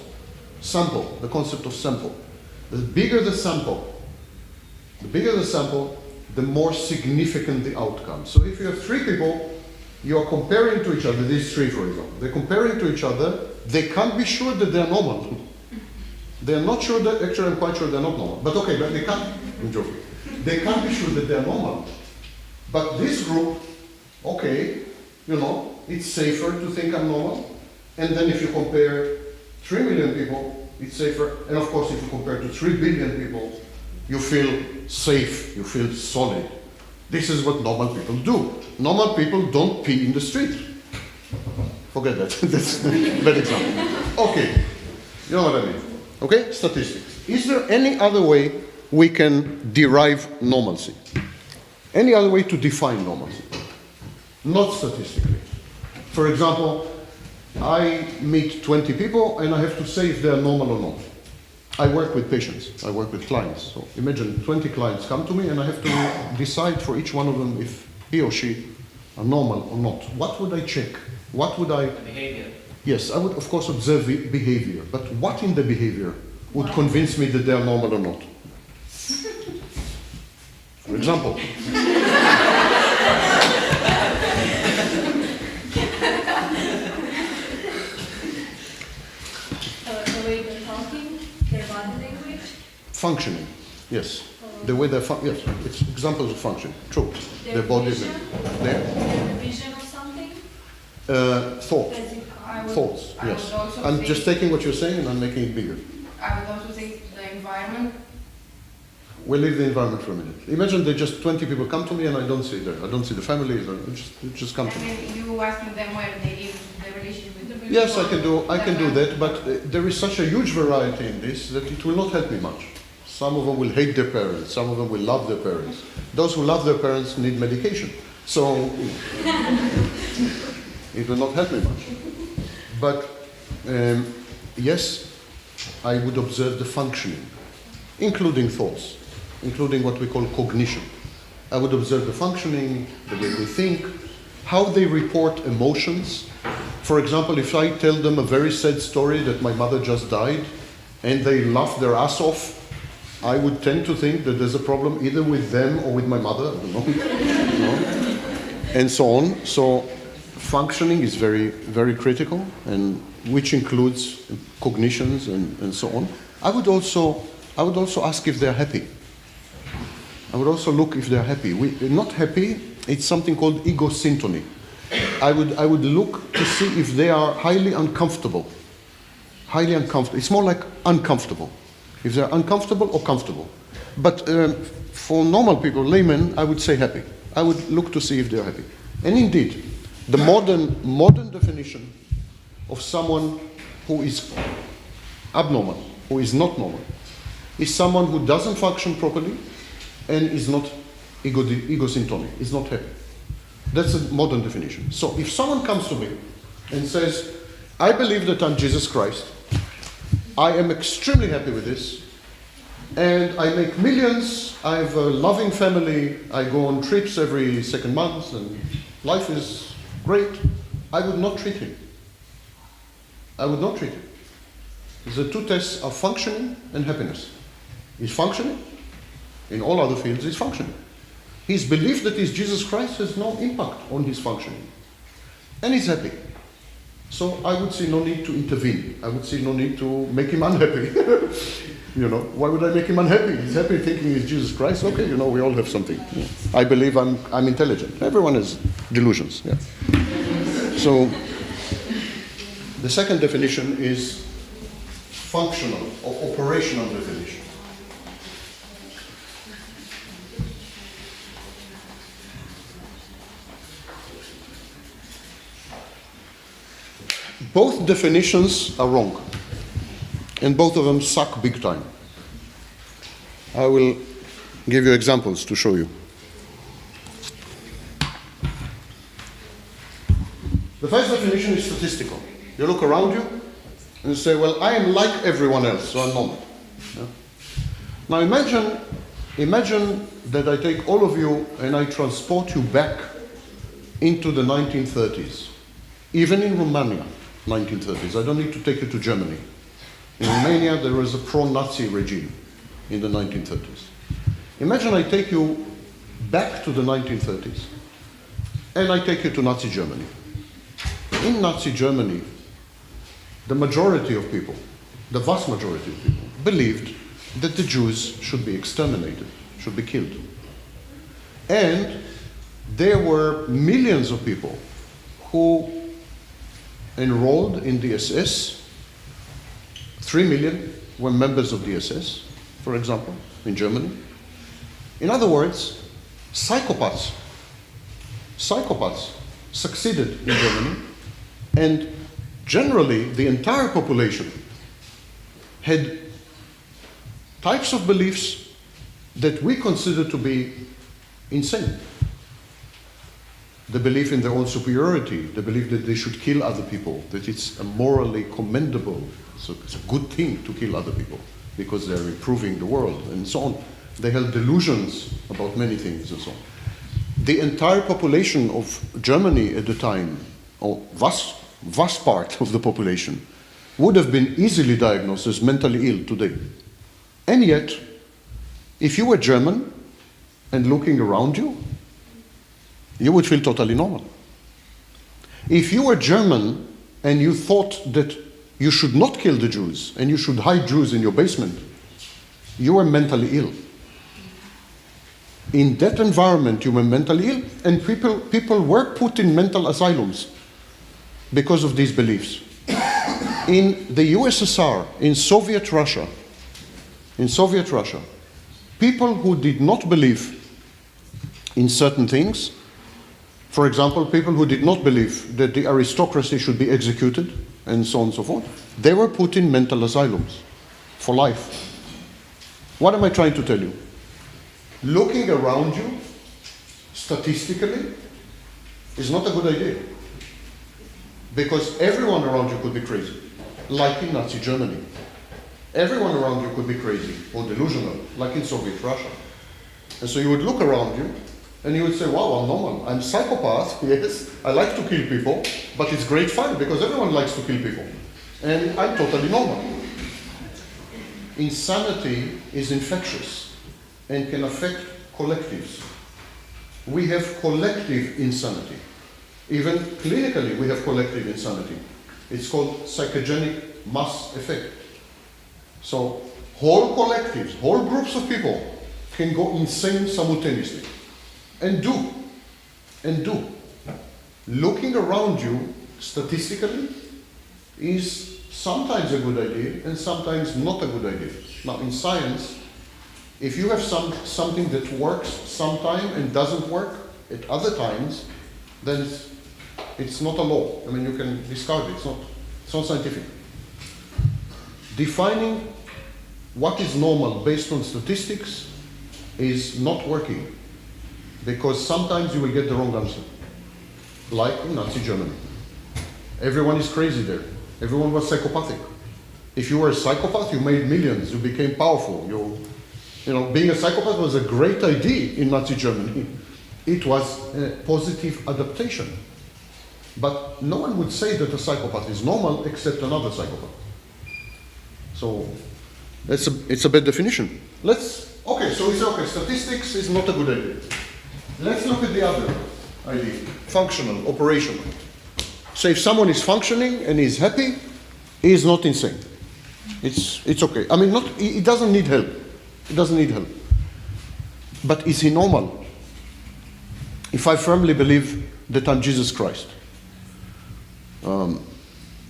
sample, the concept of sample. The bigger the sample, the more significant the outcome. So if you have 3 people, you are comparing to each other, these 3 for example, they're comparing to each other, they can't be sure that they're normal. They're not sure that, actually I'm quite sure they're not normal. But okay, but they can't, I'm joking. They can't be sure that they're normal. But this group, okay, you know, it's safer to think I'm normal. And then if you compare 3 million people, it's safer. And of course, if you compare to 3 billion people, you feel safe, you feel solid. This is what normal people do. Normal people don't pee in the street. Forget that, that's a bad example. Okay, you know what I mean. Okay, statistics. Is there any other way we can derive normalcy? Any other way to define normalcy? Not statistically. For example, I meet 20 people and I have to say if they are normal or not. I work with patients, I work with clients. So imagine 20 clients come to me and I have to decide for each one of them if he or she are normal or not. What would I check? What would I... The behavior. Yes, I would of course observe behavior, but what in the behavior would convince me that they are normal or not? For example. The way they're talking, their body language, Functioning, yes. The way they yes, it's examples of function. True. their body, vision, their their vision of something. thought, Does it thoughts. I Yes. would also I'm think- just taking what you're saying and I'm making it bigger. I would also think the environment. We'll leave the environment for a minute. Imagine that just 20 people come to me and I don't see there. I don't see the family. They just come to I me. mean, you asking them where they live, the relationship with the people. Yes, I can do that, but there is such a huge variety in this that it will not help me much. Some of them will hate their parents, some of them will love their parents. Those who love their parents need medication. So it will not help me much. But yes, I would observe the functioning, including thoughts, including what we call cognition. I would observe the functioning, the way they think, how they report emotions. For example, if I tell them a very sad story that my mother just died and they laugh their ass off, I would tend to think that there's a problem either with them or with my mother, I don't know, you know, and so on. So functioning is very, very critical, and which includes cognitions and so on. I would also ask if they're happy. I would also look if they're happy. Not happy, it's something called ego syntony. I would look to see if they are highly uncomfortable. Highly uncomfortable. It's more like uncomfortable. If they're uncomfortable or comfortable. But for normal people, laymen, I would say happy. I would look to see if they're happy. And indeed, the modern definition of someone who is abnormal, who is not normal, is someone who doesn't function properly and is not egosyntonic, is not happy. That's a modern definition. So if someone comes to me and says, I believe that I'm Jesus Christ, I am extremely happy with this, and I make millions, I have a loving family, I go on trips every second month, and life is great, I would not treat him. I would not treat him. The two tests are functioning and happiness. He's functioning. In all other fields, he's functioning. his belief that he's Jesus Christ has no impact on his functioning. And he's happy. So I would see no need to intervene. I would see no need to make him unhappy. You know, why would I make him unhappy? He's happy thinking he's Jesus Christ. Okay, you know, we all have something. Yeah. I believe I'm intelligent. Everyone has delusions. Yeah. So the second definition is functional or operational definition. Both definitions are wrong, and both of them suck big time. I will give you examples to show you. The first definition is statistical. You look around you and you say, well, I am like everyone else, so I'm normal. Yeah? Now imagine that I take all of you and I transport you back into the 1930s, even in Romania. 1930s. I don't need to take you to Germany. In Romania, there was a pro-Nazi regime in the 1930s. Imagine I take you back to the 1930s, and I take you to Nazi Germany. In Nazi Germany, the majority of people, the vast majority of people, believed that the Jews should be exterminated, should be killed. And there were millions of people who enrolled in the SS. 3 million were members of the SS, for example, in Germany. In other words, psychopaths succeeded in Germany, and generally the entire population had types of beliefs that we consider to be insane. The belief in their own superiority, the belief that they should kill other people, that it's a morally commendable, so it's a good thing to kill other people because they're improving the world, and so on. They held delusions about many things and so on. The entire population of Germany at the time, or vast part of the population, would have been easily diagnosed as mentally ill today. And yet, if you were German and looking around you, you would feel totally normal. If you were German and you thought that you should not kill the Jews and you should hide Jews in your basement, you were mentally ill. In that environment, you were mentally ill, and people were put in mental asylums because of these beliefs. In the USSR, in Soviet Russia, people who did not believe in certain things, for example, people who did not believe that the aristocracy should be executed, and so on and so forth, they were put in mental asylums for life. What am I trying to tell you? Looking around you, statistically, is not a good idea. Because everyone around you could be crazy, like in Nazi Germany. Everyone around you could be crazy or delusional, like in Soviet Russia. And so you would look around you, and you would say, wow, I'm normal. I'm a psychopath, yes, I like to kill people, but it's great fun because everyone likes to kill people. And I'm totally normal. Insanity is infectious and can affect collectives. We have collective insanity. Even clinically, we have collective insanity. It's called psychogenic mass effect. So whole collectives, whole groups of people can go insane simultaneously. And do. Looking around you, statistically, is sometimes a good idea and sometimes not a good idea. Now, in science, if you have something that works sometime and doesn't work at other times, then it's not a law. I mean, you can discard it. It's not scientific. Defining what is normal based on statistics is not working, because sometimes you will get the wrong answer. Like in Nazi Germany. Everyone is crazy there. Everyone was psychopathic. If you were a psychopath, you made millions. You became powerful. You know, being a psychopath was a great idea in Nazi Germany. It was a positive adaptation. But no one would say that a psychopath is normal except another psychopath. So it's a bad definition. So we say, okay, statistics is not a good idea. Let's look at the other idea, functional, operational. So if someone is functioning and is happy, he is not insane. It's okay. I mean, he doesn't need help. He doesn't need help. But is he normal? If I firmly believe that I'm Jesus Christ. But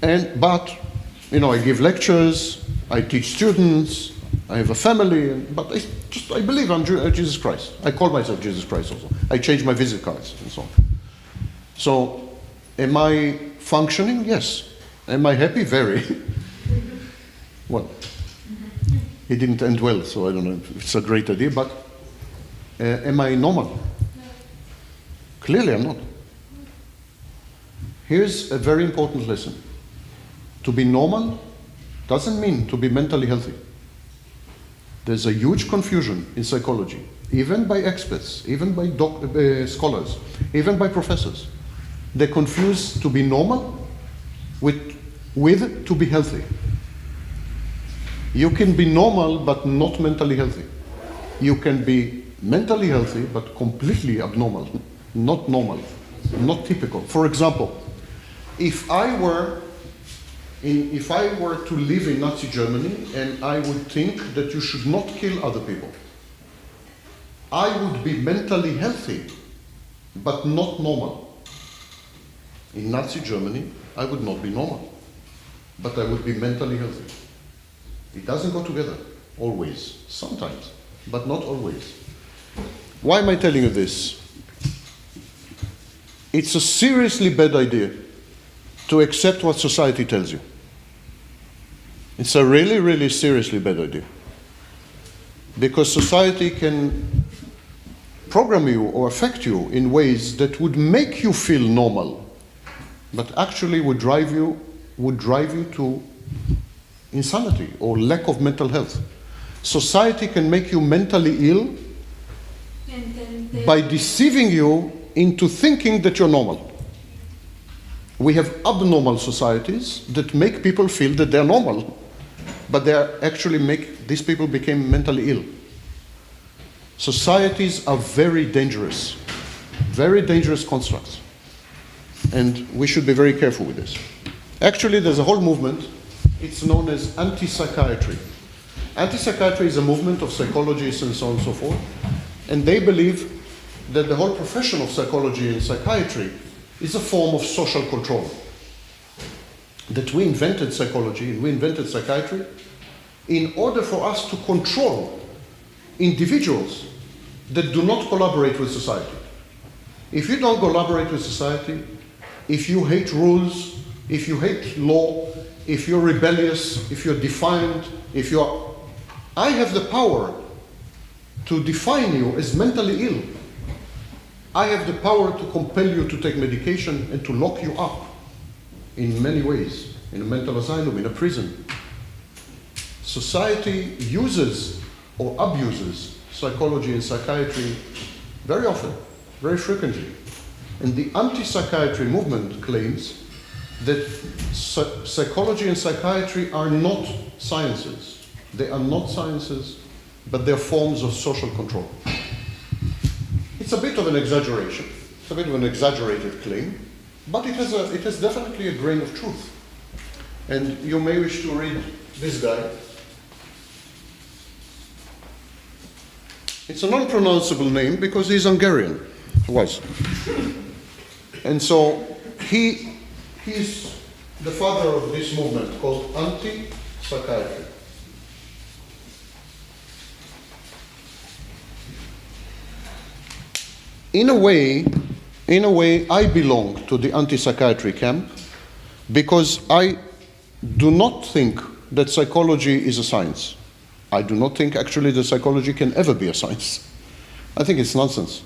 I give lectures, I teach students, I have a family, but I believe I'm Jesus Christ. I call myself Jesus Christ also. I change my visit cards and so on. So, am I functioning? Yes. Am I happy? Very. Well, it didn't end well, so I don't know if it's a great idea, but am I normal? Clearly I'm not. Here's a very important lesson. To be normal doesn't mean to be mentally healthy. There's a huge confusion in psychology, even by experts, even by scholars, even by professors. They confuse to be normal with to be healthy. You can be normal but not mentally healthy. You can be mentally healthy but completely abnormal, not normal, not typical. For example, if I were to live in Nazi Germany and I would think that you should not kill other people, I would be mentally healthy but not normal. In Nazi Germany, I would not be normal, but I would be mentally healthy. It doesn't go together, always, sometimes, but not always. Why am I telling you this? It's a seriously bad idea to accept what society tells you. It's a really, really seriously bad idea. Because society can program you or affect you in ways that would make you feel normal, but actually would drive you to insanity or lack of mental health. Society can make you mentally ill by deceiving you into thinking that you're normal. We have abnormal societies that make people feel that they're normal, but they actually make these people become mentally ill. Societies are very dangerous constructs, and we should be very careful with this. Actually, there's a whole movement. It's known as anti-psychiatry. Anti-psychiatry is a movement of psychologists and so on and so forth, and they believe that the whole profession of psychology and psychiatry is a form of social control. That we invented psychology and we invented psychiatry in order for us to control individuals that do not collaborate with society. If you don't collaborate with society, if you hate rules, if you hate law, if you're rebellious, if you're defiant, I have the power to define you as mentally ill. I have the power to compel you to take medication and to lock you up in many ways, in a mental asylum, in a prison. Society uses or abuses psychology and psychiatry very often, very frequently. And the anti-psychiatry movement claims that psychology and psychiatry are not sciences. They are not sciences, but they're forms of social control. It's a bit of an exaggeration. It's a bit of an exaggerated claim, but it has definitely a grain of truth. And you may wish to read this guy. It's a non-pronounceable name because he's Hungarian. Was. And so he's the father of this movement called anti-psychiatry. In a way, I belong to the anti-psychiatry camp because I do not think that psychology is a science. I do not think actually that psychology can ever be a science. I think it's nonsense.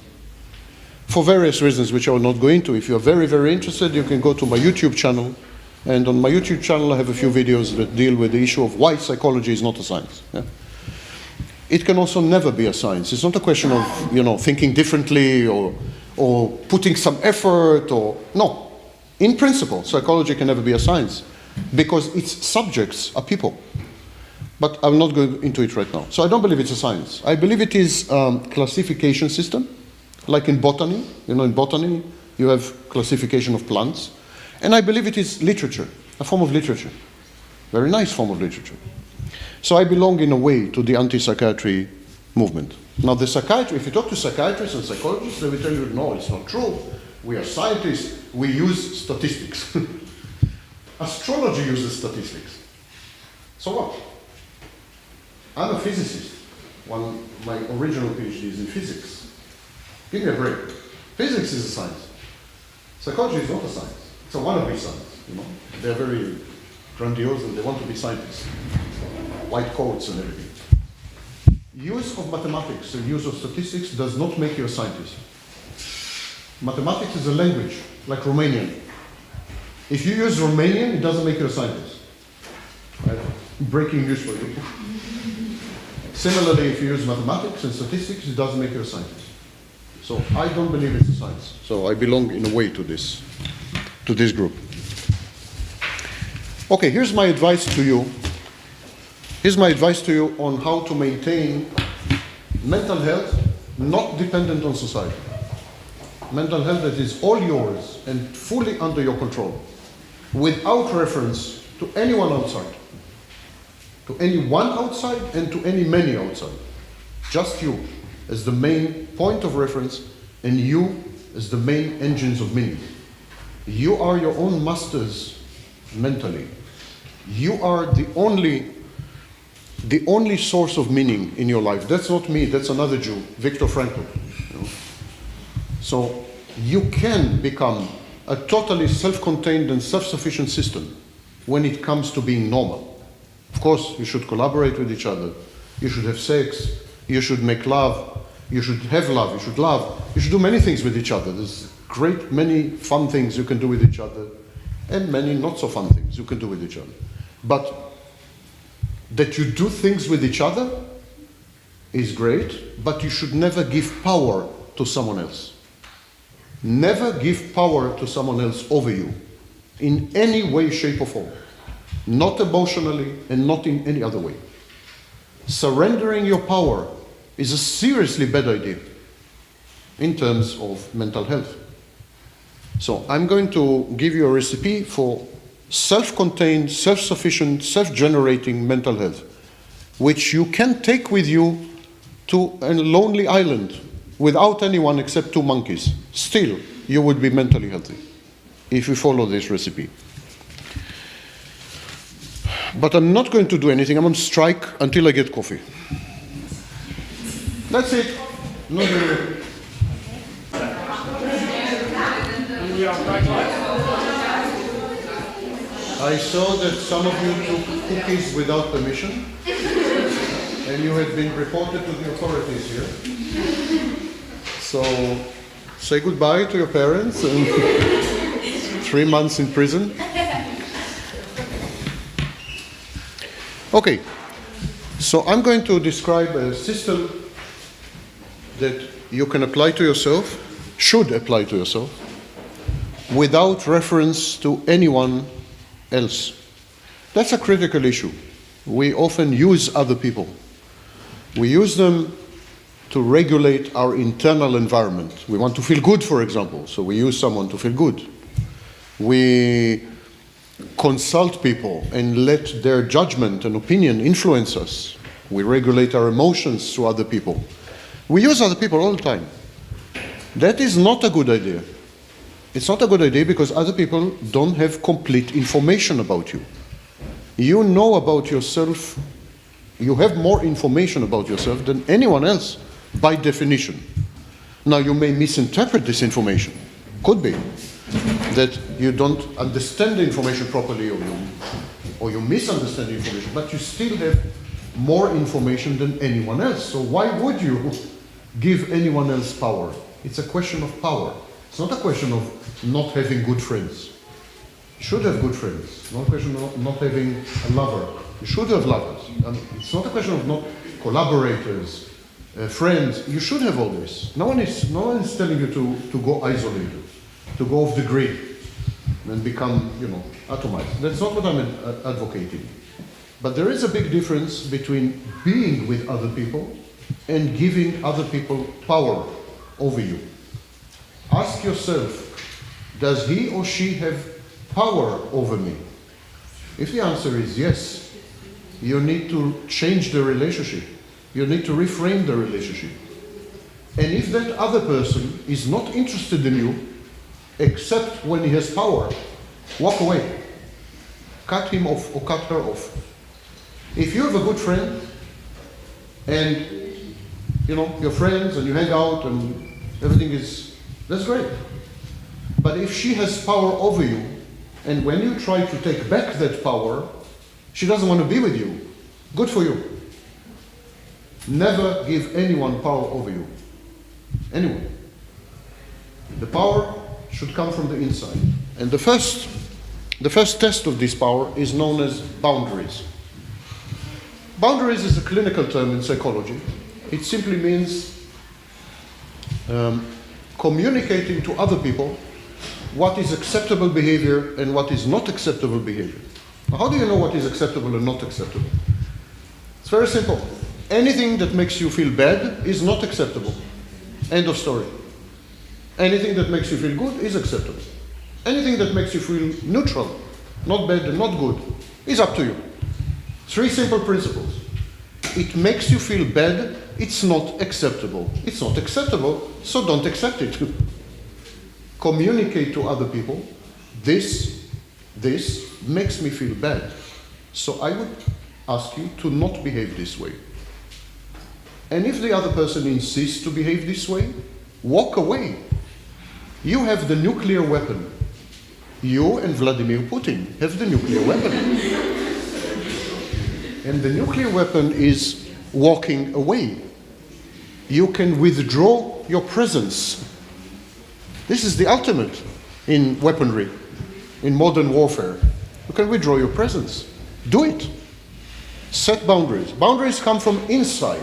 For various reasons which I will not go into. If you're very, very interested, you can go to my YouTube channel. And on my YouTube channel I have a few videos that deal with the issue of why psychology is not a science. Yeah? It can also never be a science. It's not a question of, thinking differently or putting some effort or... No. In principle, psychology can never be a science because its subjects are people. But I will not go into it right now. So I don't believe it's a science. I believe it is a classification system like in botany. In botany, you have classification of plants. And I believe it is literature, a form of literature. Very nice form of literature. So I belong in a way to the anti-psychiatry movement. Now the psychiatry, if you talk to psychiatrists and psychologists, they will tell you, no, it's not true. We are scientists, we use statistics. Astrology uses statistics. So what? I'm a physicist. My original PhD is in physics. Give me a break. Physics is a science. Psychology is not a science. It's a wannabe science, They're very grandiose and they want to be scientists. White coats and everything. Use of mathematics and use of statistics does not make you a scientist. Mathematics is a language, like Romanian. If you use Romanian, it doesn't make you a scientist. Right? Breaking news for you. Similarly, if you use mathematics and statistics, it doesn't make you a scientist. So I don't believe it's a science. So I belong in a way to this group. Okay, here's my advice to you. Here's my advice to you on how to maintain mental health not dependent on society. Mental health that is all yours and fully under your control, without reference to anyone outside. To anyone outside and to any many outside. Just you as the main point of reference and you as the main engines of meaning. You are your own masters mentally. You are the only source of meaning in your life. That's not me, that's another Jew, Viktor Frankl. So you can become a totally self-contained and self-sufficient system when it comes to being normal. Of course, you should collaborate with each other. You should have sex. You should make love. You should have love. You should love. You should do many things with each other. There's many fun things you can do with each other and many not so fun things you can do with each other. But that you do things with each other is great, but you should never give power to someone else. Never give power to someone else over you in any way, shape, or form. Not emotionally and not in any other way. Surrendering your power is a seriously bad idea in terms of mental health. So I'm going to give you a recipe for self-contained, self-sufficient, self-generating mental health, which you can take with you to a lonely island without anyone except 2 monkeys. Still, you would be mentally healthy if you follow this recipe. But I'm not going to do anything. I'm on strike until I get coffee. That's it. No, I saw that some of you took cookies without permission, and you had been reported to the authorities here. So say goodbye to your parents and 3 months in prison. Okay, so I'm going to describe a system that you can apply to yourself, should apply to yourself, without reference to anyone else. That's a critical issue. We often use other people. We use them to regulate our internal environment. We want to feel good, for example, so we use someone to feel good. We consult people and let their judgment and opinion influence us. We regulate our emotions through other people. We use other people all the time. That is not a good idea. It's not a good idea because other people don't have complete information about you. You know about yourself, you have more information about yourself than anyone else by definition. Now you may misinterpret this information. Could be that you don't understand the information properly or you misunderstand the information, but you still have more information than anyone else. So why would you give anyone else power? It's a question of power. It's not a question of not having good friends. You should have good friends. It's not a question of not having a lover. You should have lovers. And it's not a question of not collaborators, friends. You should have all this. No one is telling you to go isolated, to go off the grid and become, atomized. That's not what I'm advocating. But there is a big difference between being with other people and giving other people power over you. Ask yourself, does he or she have power over me? If the answer is yes, you need to change the relationship. You need to reframe the relationship. And if that other person is not interested in you, except when he has power, walk away. Cut him off or cut her off. If you have a good friend, and you're friends and you hang out and everything is, that's great. But if she has power over you, and when you try to take back that power, she doesn't want to be with you, good for you. Never give anyone power over you. Anyone. The power should come from the inside. And the first test of this power is known as boundaries. Boundaries is a clinical term in psychology. It simply means communicating to other people what is acceptable behavior and what is not acceptable behavior. Now, how do you know what is acceptable and not acceptable? It's very simple. Anything that makes you feel bad is not acceptable. End of story. Anything that makes you feel good is acceptable. Anything that makes you feel neutral, not bad and not good, is up to you. 3 simple principles. It makes you feel bad, it's not acceptable. It's not acceptable, so don't accept it. Communicate to other people, this makes me feel bad. So I would ask you to not behave this way. And if the other person insists to behave this way, walk away. You have the nuclear weapon. You and Vladimir Putin have the nuclear weapon. And the nuclear weapon is walking away. You can withdraw your presence. This is the ultimate in weaponry, in modern warfare. You can withdraw your presence. Do it. Set boundaries. Boundaries come from inside,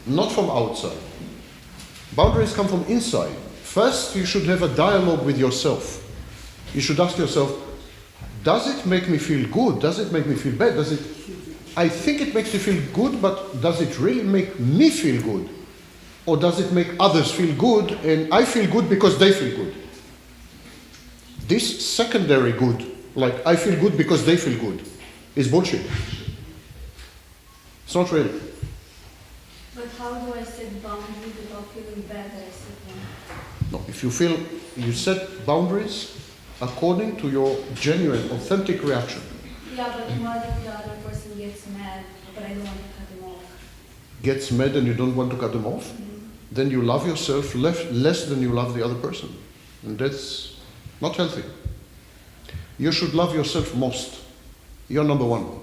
not from outside. Boundaries come from inside. First, you should have a dialogue with yourself. You should ask yourself, does it make me feel good? Does it make me feel bad? I think it makes me feel good, but does it really make me feel good? Or does it make others feel good and I feel good because they feel good? This secondary good, like I feel good because they feel good, is bullshit. It's not real. But how do I set boundaries without feeling bad that I set one? No, if you set boundaries according to your genuine, authentic reaction. Yeah, but what if the other person gets mad, but I don't want to cut him off? Gets mad and you don't want to cut them off? Mm-hmm. Then you love yourself less than you love the other person. And that's not healthy. You should love yourself most. You're number one.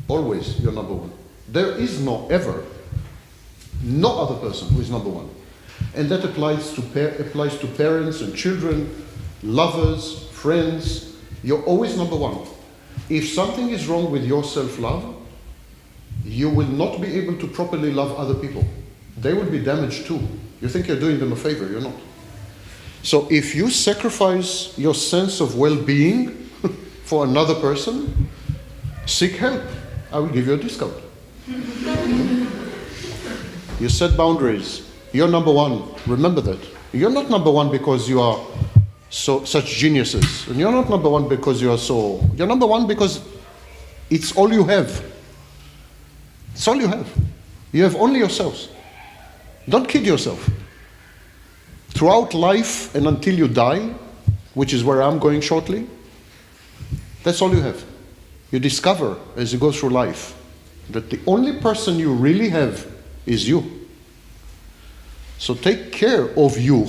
Always you're number one. There is no other person who is number one. And that applies to parents and children, lovers, friends. You're always number one. If something is wrong with your self-love, you will not be able to properly love other people. They will be damaged too. You think you're doing them a favor, you're not. So if you sacrifice your sense of well-being for another person, seek help. I will give you a discount. You set boundaries. You're number one. Remember that. You're not number one because you are such geniuses. And you're not number one because you're number one because it's all you have. It's all you have. You have only yourselves. Don't kid yourself. Throughout life and until you die, which is where I'm going shortly, that's all you have. You discover as you go through life that the only person you really have is you. So take care of you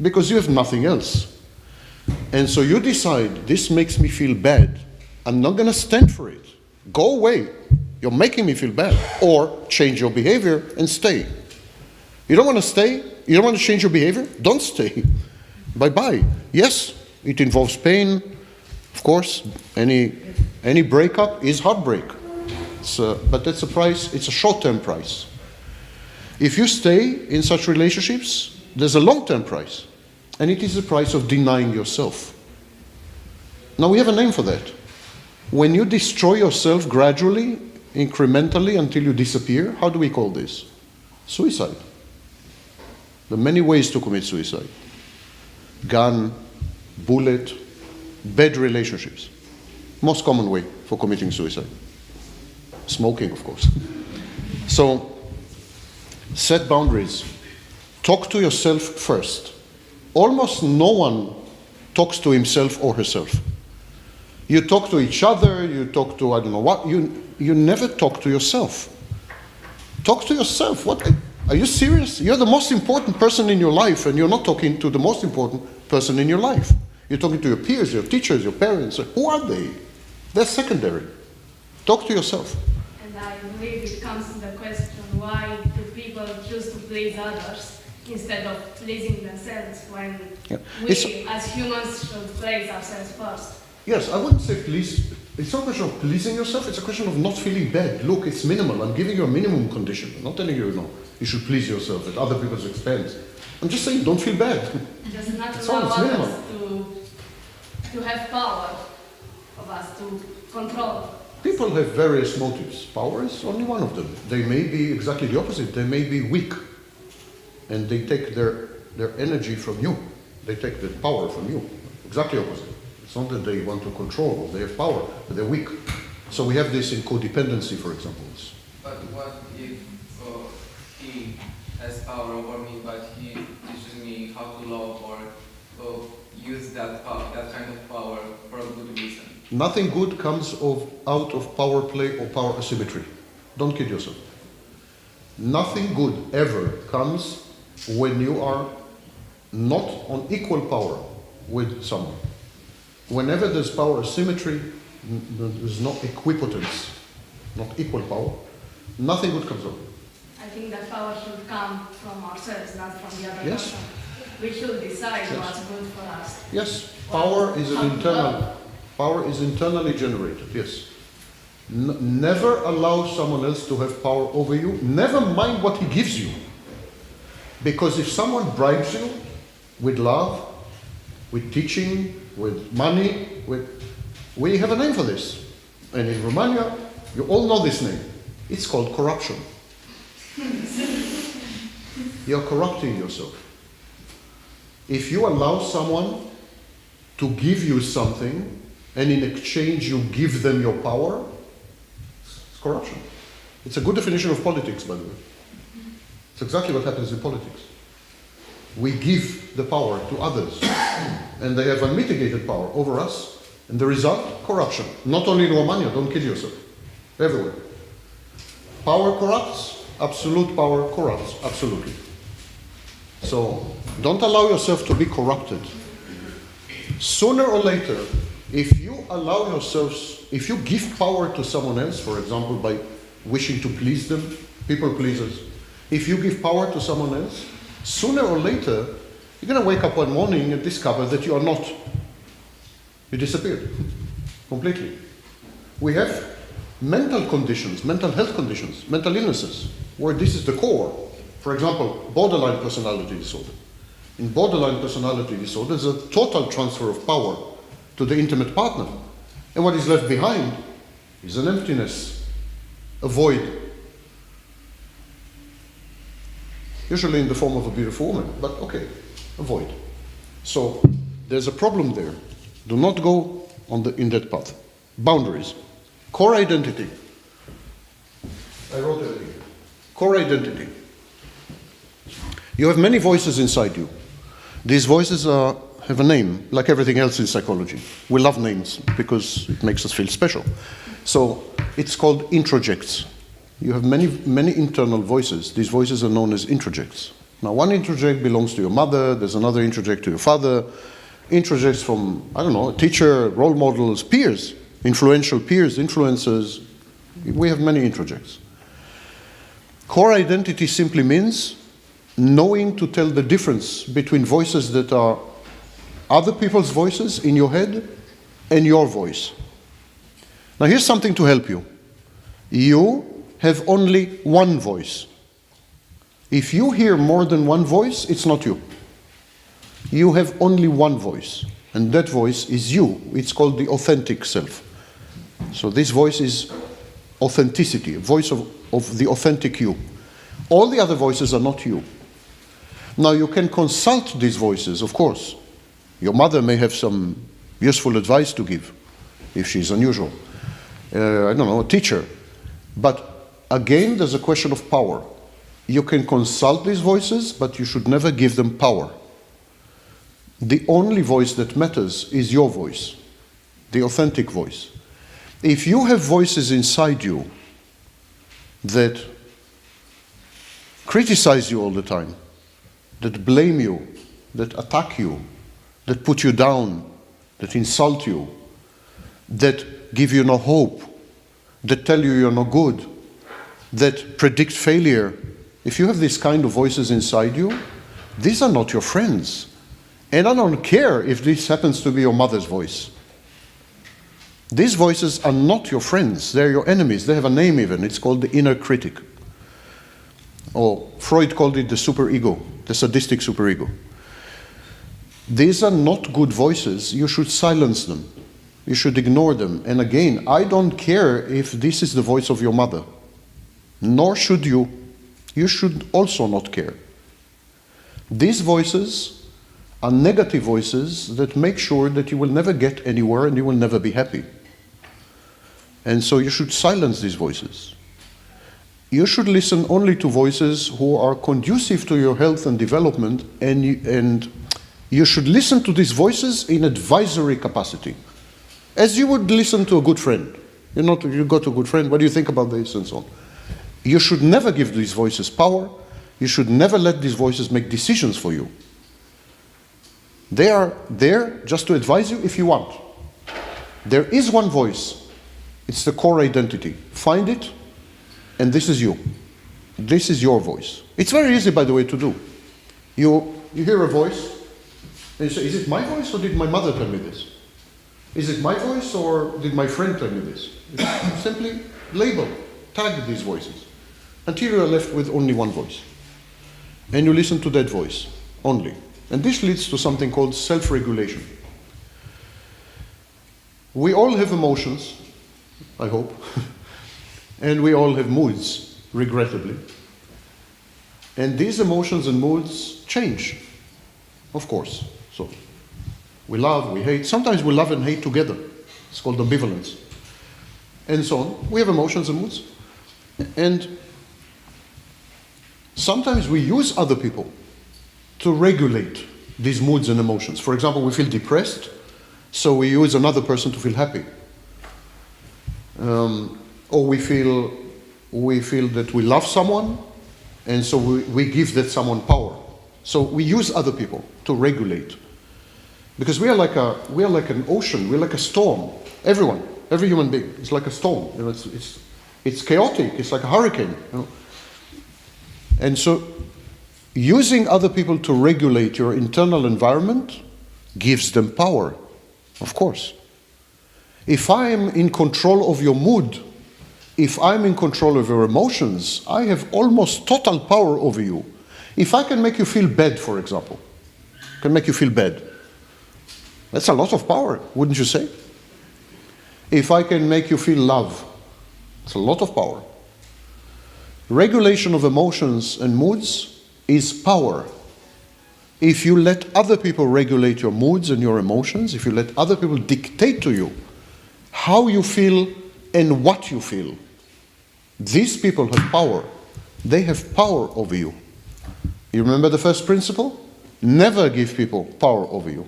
because you have nothing else. And so you decide, this makes me feel bad. I'm not going to stand for it. Go away. You're making me feel bad. Or change your behavior and stay. You don't want to stay? You don't want to change your behavior? Don't stay. Bye-bye. Yes, it involves pain. Of course, any breakup is heartbreak. But that's a price, it's a short-term price. If you stay in such relationships, there's a long-term price. And it is the price of denying yourself. Now we have a name for that. When you destroy yourself gradually, incrementally, until you disappear, how do we call this? Suicide. There are many ways to commit suicide. gun, bullet, bad relationships. Most common way for committing suicide. Smoking, of course. So, set boundaries. Talk to yourself first. Almost no one talks to himself or herself. You talk to each other, you talk to I don't know what, you never talk to yourself. Talk to yourself. What? Are you serious? You're the most important person in your life, and you're not talking to the most important person in your life. You're talking to your peers, your teachers, your parents. Who are they? They're secondary. Talk to yourself. And I believe it comes to the question, why do people choose to please others instead of pleasing themselves when we as humans should please ourselves first? Yes, I wouldn't say please. It's not a question of pleasing yourself, it's a question of not feeling bad. Look, it's minimal. I'm giving you a minimum condition. I'm not telling you, no, you should please yourself at other people's expense. I'm just saying, don't feel bad. Just not It's allow all, it's minimal. others to have power of us, to control. People have various motives. Power is only one of them. They may be exactly the opposite. They may be weak. And they take their energy from you. They take the power from you. Exactly opposite. It's not that they want to control, they have power, but they're weak. So we have this in codependency, for example. But what if he has power over me, but he teaches me how to love or use that kind of power for a good reason? Nothing good comes out of power play or power asymmetry. Don't kid yourself. Nothing good ever comes when you are not on equal power with someone. Whenever there's power asymmetry, there's no equipotence, not equal power, nothing good comes out. I think that power should come from ourselves, not from the other Yes. person. We should decide Yes. what's good for us. Yes, power is an internal. Power is internally generated, yes. Never allow someone else to have power over you. Never mind what he gives you. Because if someone bribes you with love, with teaching, with money, we have a name for this. And in Romania, you all know this name. It's called corruption. You're corrupting yourself. If you allow someone to give you something, and in exchange you give them your power, it's corruption. It's a good definition of politics, by the way. It's exactly what happens in politics. We give the power to others, and they have unmitigated power over us, and the result, corruption. Not only in Romania, don't kid yourself. Everywhere. Power corrupts, absolute power corrupts, absolutely. So, don't allow yourself to be corrupted. Sooner or later, if you allow yourselves, if you give power to someone else, for example, by wishing to please them, people pleasers, if you give power to someone else, sooner or later, you're going to wake up one morning and discover that you are not. You disappeared completely. We have mental conditions, mental health conditions, mental illnesses, where this is the core. For example, borderline personality disorder. In borderline personality disorder, there's a total transfer of power to the intimate partner. And what is left behind is an emptiness, a void. Usually in the form of a beautiful woman, but okay, a void. So there's a problem there. Do not go in that path. Boundaries. Core identity. I wrote it here. Core identity. You have many voices inside you. These voices have a name, like everything else in psychology. We love names because it makes us feel special. So it's called introjects. You have many internal voices. These voices are known as introjects. Now, one introject belongs to your mother, there's another introject to your father, introjects from, I don't know, a teacher, role models, peers, influential peers, influencers. We have many introjects. Core identity simply means knowing to tell the difference between voices that are other people's voices in your head and your voice. Now here's something to help you. You have only one voice. If you hear more than one voice, it's not you. You have only one voice, and that voice is you. It's called the authentic self. So this voice is authenticity, a voice of the authentic you. All the other voices are not you. Now you can consult these voices, of course, Your mother may have some useful advice to give if she's unusual. I don't know, a teacher. But again, there's a question of power. You can consult these voices, but you should never give them power. The only voice that matters is your voice, the authentic voice. If you have voices inside you that criticize you all the time, that blame you, that attack you, that put you down, that insult you, that give you no hope, that tell you you're no good, that predict failure, if you have these kind of voices inside you, these are not your friends. And I don't care if this happens to be your mother's voice. These voices are not your friends, they're your enemies. They have a name even, it's called the inner critic. Or Freud called it the superego, the sadistic superego. These are not good voices, you should silence them. You should ignore them. And again, I don't care if this is the voice of your mother. Nor should you. You should also not care. These voices are negative voices that make sure that you will never get anywhere and you will never be happy. And so you should silence these voices. You should listen only to voices who are conducive to your health and development, and you should listen to these voices in advisory capacity, as you would listen to a good friend. You got a good friend, what do you think about this, and so on. You should never give these voices power. You should never let these voices make decisions for you. They are there just to advise you if you want. There is one voice. It's the core identity. Find it, and this is you. This is your voice. It's very easy, by the way, to do. You hear a voice, and you say, is it my voice or did my mother tell me this? Is it my voice or did my friend tell me this? It's simply label, tag these voices, until you are left with only one voice. And you listen to that voice only. And this leads to something called self-regulation. We all have emotions, I hope, and we all have moods, regrettably. And these emotions and moods change, of course. So we love, we hate. Sometimes we love and hate together. It's called ambivalence. And so on. We have emotions and moods. And sometimes we use other people to regulate these moods and emotions. For example, we feel depressed, so we use another person to feel happy. Or we feel that we love someone, and so we give that someone power. So we use other people to regulate. Because we are like an ocean, we're like a storm. Everyone, every human being, is like a storm. It's chaotic, it's like a hurricane. And so using other people to regulate your internal environment gives them power, of course. If I am in control of your mood, if I'm in control of your emotions, I have almost total power over you. If I can make you feel bad, for example, can make you feel bad, that's a lot of power, wouldn't you say? If I can make you feel love, it's a lot of power. Regulation of emotions and moods is power. If you let other people regulate your moods and your emotions, if you let other people dictate to you how you feel and what you feel, these people have power. They have power over you. You remember the first principle? Never give people power over you.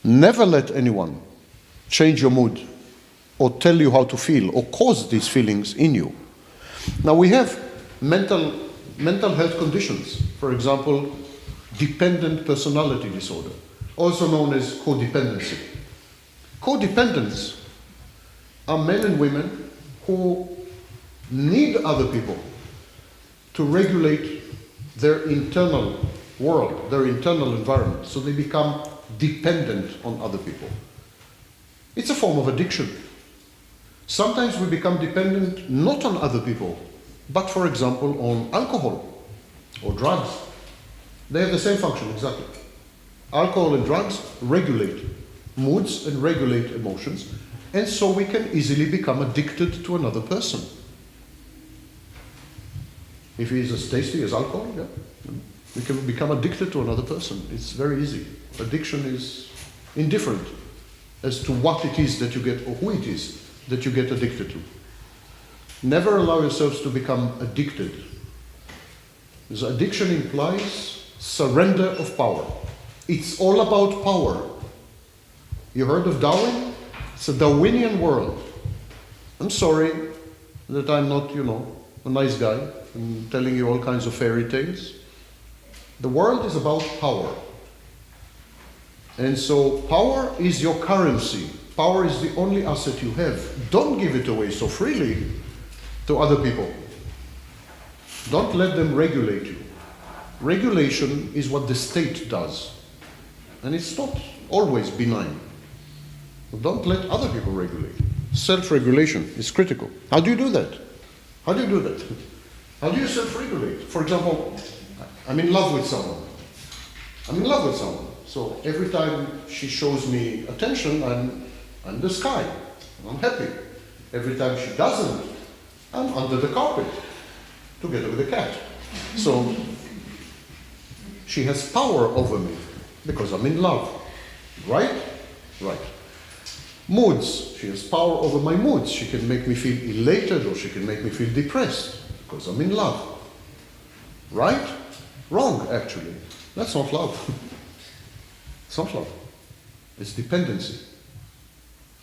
Never let anyone change your mood or tell you how to feel or cause these feelings in you. Now we have mental health conditions. For example, dependent personality disorder, also known as codependency. Codependents are men and women who need other people to regulate their internal world, their internal environment, so they become dependent on other people. It's a form of addiction. Sometimes we become dependent not on other people, but for example on alcohol or drugs. They have the same function, exactly. Alcohol and drugs regulate moods and regulate emotions, and so we can easily become addicted to another person. If he is as tasty as alcohol, yeah. You can become addicted to another person. It's very easy. Addiction is indifferent as to what it is that you get or who it is that you get addicted to. Never allow yourselves to become addicted. Because addiction implies surrender of power. It's all about power. You heard of Darwin? It's a Darwinian world. I'm sorry that I'm not, a nice guy and telling you all kinds of fairy tales. The world is about power. And so power is your currency. Power is the only asset you have. Don't give it away so freely to other people. Don't let them regulate you. Regulation is what the state does. And it's not always benign. Don't let other people regulate. Self-regulation is critical. How do you do that? How do you do that? How do you self-regulate? For example, I'm in love with someone. I'm in love with someone. So every time she shows me attention, I'm the sky. I'm happy. Every time she doesn't, I'm under the carpet, together with the cat. So she has power over me because I'm in love. Right? Right. Moods. She has power over my moods. She can make me feel elated or she can make me feel depressed because I'm in love. Right? Wrong, actually. That's not love. It's not love. It's dependency.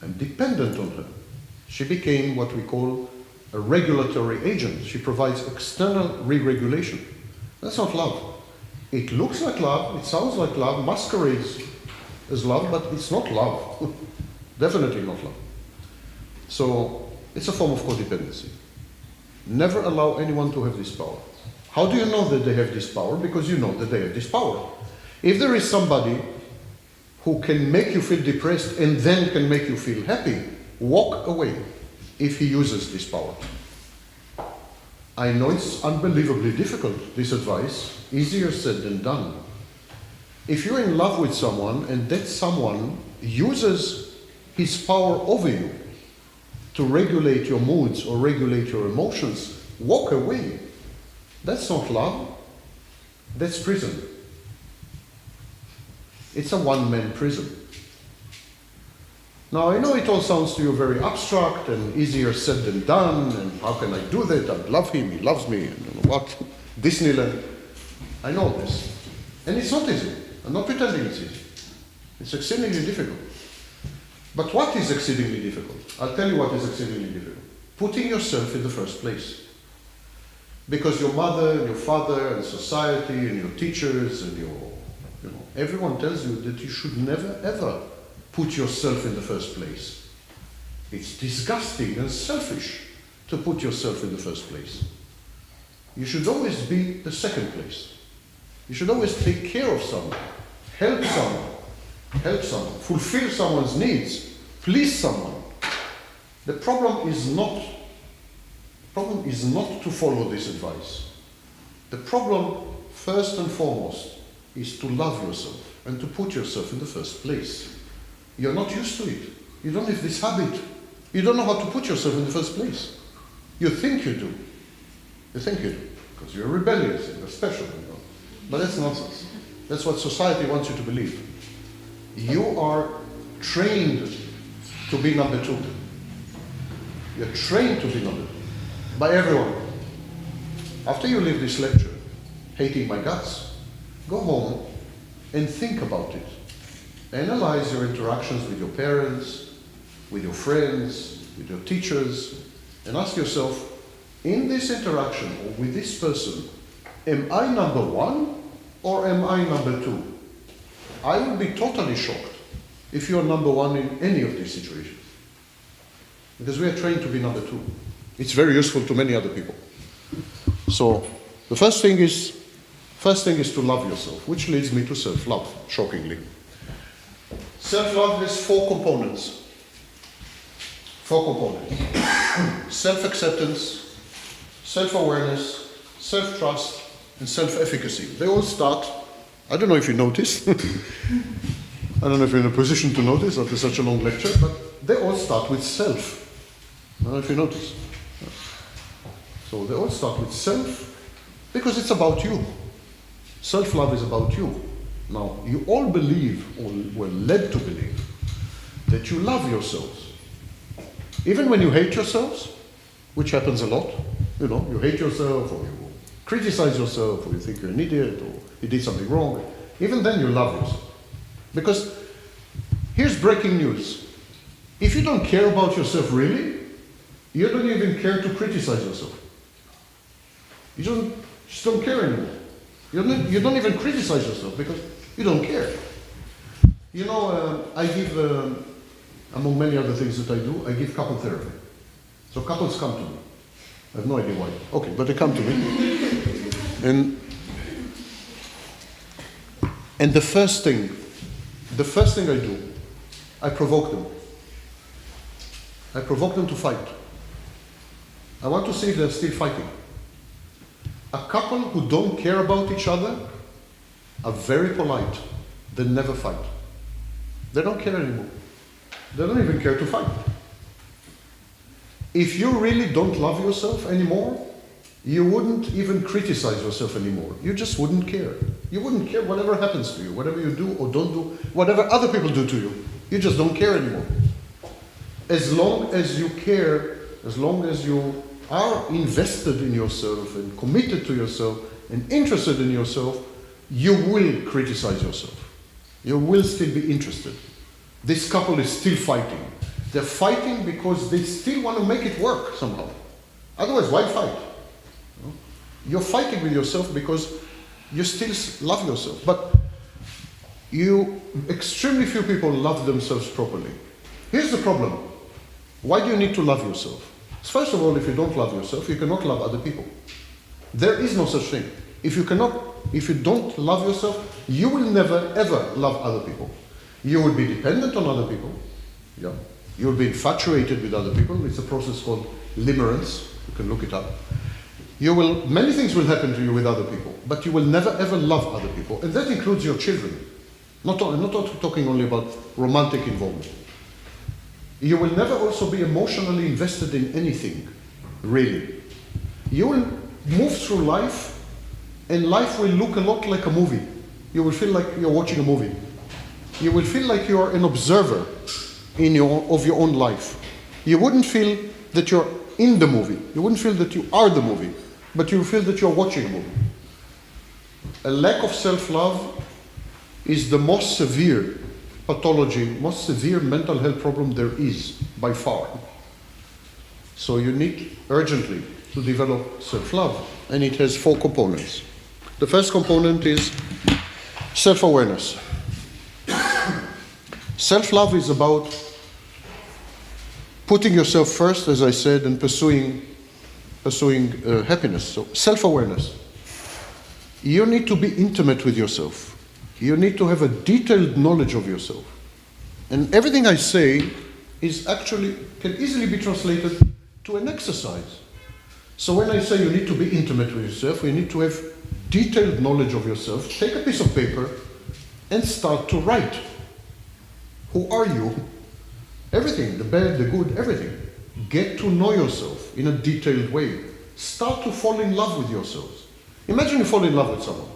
I'm dependent on her. She became what we call a regulatory agent. She provides external re-regulation. That's not love. It looks like love, it sounds like love, masquerades as love, but it's not love. Definitely not love. So it's a form of codependency. Never allow anyone to have this power. How do you know that they have this power? Because you know that they have this power. If there is somebody who can make you feel depressed and then can make you feel happy, walk away if he uses this power. I know it's unbelievably difficult, this advice, easier said than done. If you're in love with someone and that someone uses his power over you to regulate your moods or regulate your emotions, walk away. That's not love. That's prison. It's a one-man prison. Now, I know it all sounds to you very abstract and easier said than done, and how can I do that? I love him, he loves me, and what? Disneyland. I know this. And it's not easy. I'm not pretending it's easy. It's exceedingly difficult. But what is exceedingly difficult? I'll tell you what is exceedingly difficult. Putting yourself in the first place. Because your mother and your father and society and your teachers and everyone tells you that you should never ever put yourself in the first place. It's disgusting and selfish to put yourself in the first place. You should always be the second place. You should always take care of someone, help someone, fulfill someone's needs, please someone. The problem is not to follow this advice. The problem, first and foremost, is to love yourself and to put yourself in the first place. You're not used to it. You don't have this habit. You don't know how to put yourself in the first place. You think you do. You think you do. Because you're rebellious and you're special. But that's nonsense. That's what society wants you to believe. You are trained to be number two. You're trained to be number two. By everyone. After you leave this lecture, hating my guts, go home and think about it. Analyze your interactions with your parents, with your friends, with your teachers, and ask yourself, in this interaction or with this person, am I number one or am I number two? I would be totally shocked if you're number one in any of these situations. Because we are trained to be number two. It's very useful to many other people. So the first thing is to love yourself, which leads me to self-love, shockingly. Self-love has four components. Self-acceptance, self-awareness, self-trust, and self-efficacy. They all start, I don't know if you noticed, I don't know if you're in a position to notice after such a long lecture, but they all start with self. I don't know if you notice. So they all start with self because it's about you. Self-love is about you. Now, you all believe, or were led to believe, that you love yourselves. Even when you hate yourselves, which happens a lot, you know, you hate yourself, or you criticize yourself, or you think you're an idiot, or you did something wrong, even then you love yourself. Because here's breaking news. If you don't care about yourself really, you don't even care to criticize yourself. You just don't care anymore. You don't even criticize yourself because you don't care. You know, I give, among many other things that I do, I give couple therapy. So couples come to me. I have no idea why. Okay, but they come to me. And the first thing I do, I provoke them. I provoke them to fight. I want to see if they're still fighting. A couple who don't care about each other are very polite. They never fight. They don't care anymore. They don't even care to fight. If you really don't love yourself anymore, you wouldn't even criticize yourself anymore. You just wouldn't care. You wouldn't care whatever happens to you, whatever you do or don't do, whatever other people do to you. You just don't care anymore. As long as you care, as long as you are invested in yourself and committed to yourself and interested in yourself, you will criticize yourself. You will still be interested. This couple is still fighting. They're fighting because they still want to make it work somehow. Otherwise, why fight? You're fighting with yourself because you still love yourself. But extremely few people love themselves properly. Here's the problem. Why do you need to love yourself? First of all, if you don't love yourself, you cannot love other people. There is no such thing. If you don't love yourself, you will never ever love other people. You will be dependent on other people. Yeah. You will be infatuated with other people. It's a process called limerence. You can look it up. Many things will happen to you with other people, but you will never ever love other people. And that includes your children. I'm not talking only about romantic involvement. You will never also be emotionally invested in anything, really. You will move through life, and life will look a lot like a movie. You will feel like you're watching a movie. You will feel like you're an observer of your own life. You wouldn't feel that you're in the movie. You wouldn't feel that you are the movie, but you will feel that you're watching a movie. A lack of self-love is the most severe pathology, most severe mental health problem there is, by far. So you need urgently to develop self-love, and it has 4 components. The first component is self-awareness. Self-love is about putting yourself first, as I said, and pursuing happiness. So self-awareness. You need to be intimate with yourself. You need to have a detailed knowledge of yourself. And everything I say can easily be translated to an exercise. So when I say you need to be intimate with yourself, you need to have detailed knowledge of yourself. Take a piece of paper and start to write. Who are you? Everything, the bad, the good, everything. Get to know yourself in a detailed way. Start to fall in love with yourselves. Imagine you fall in love with someone.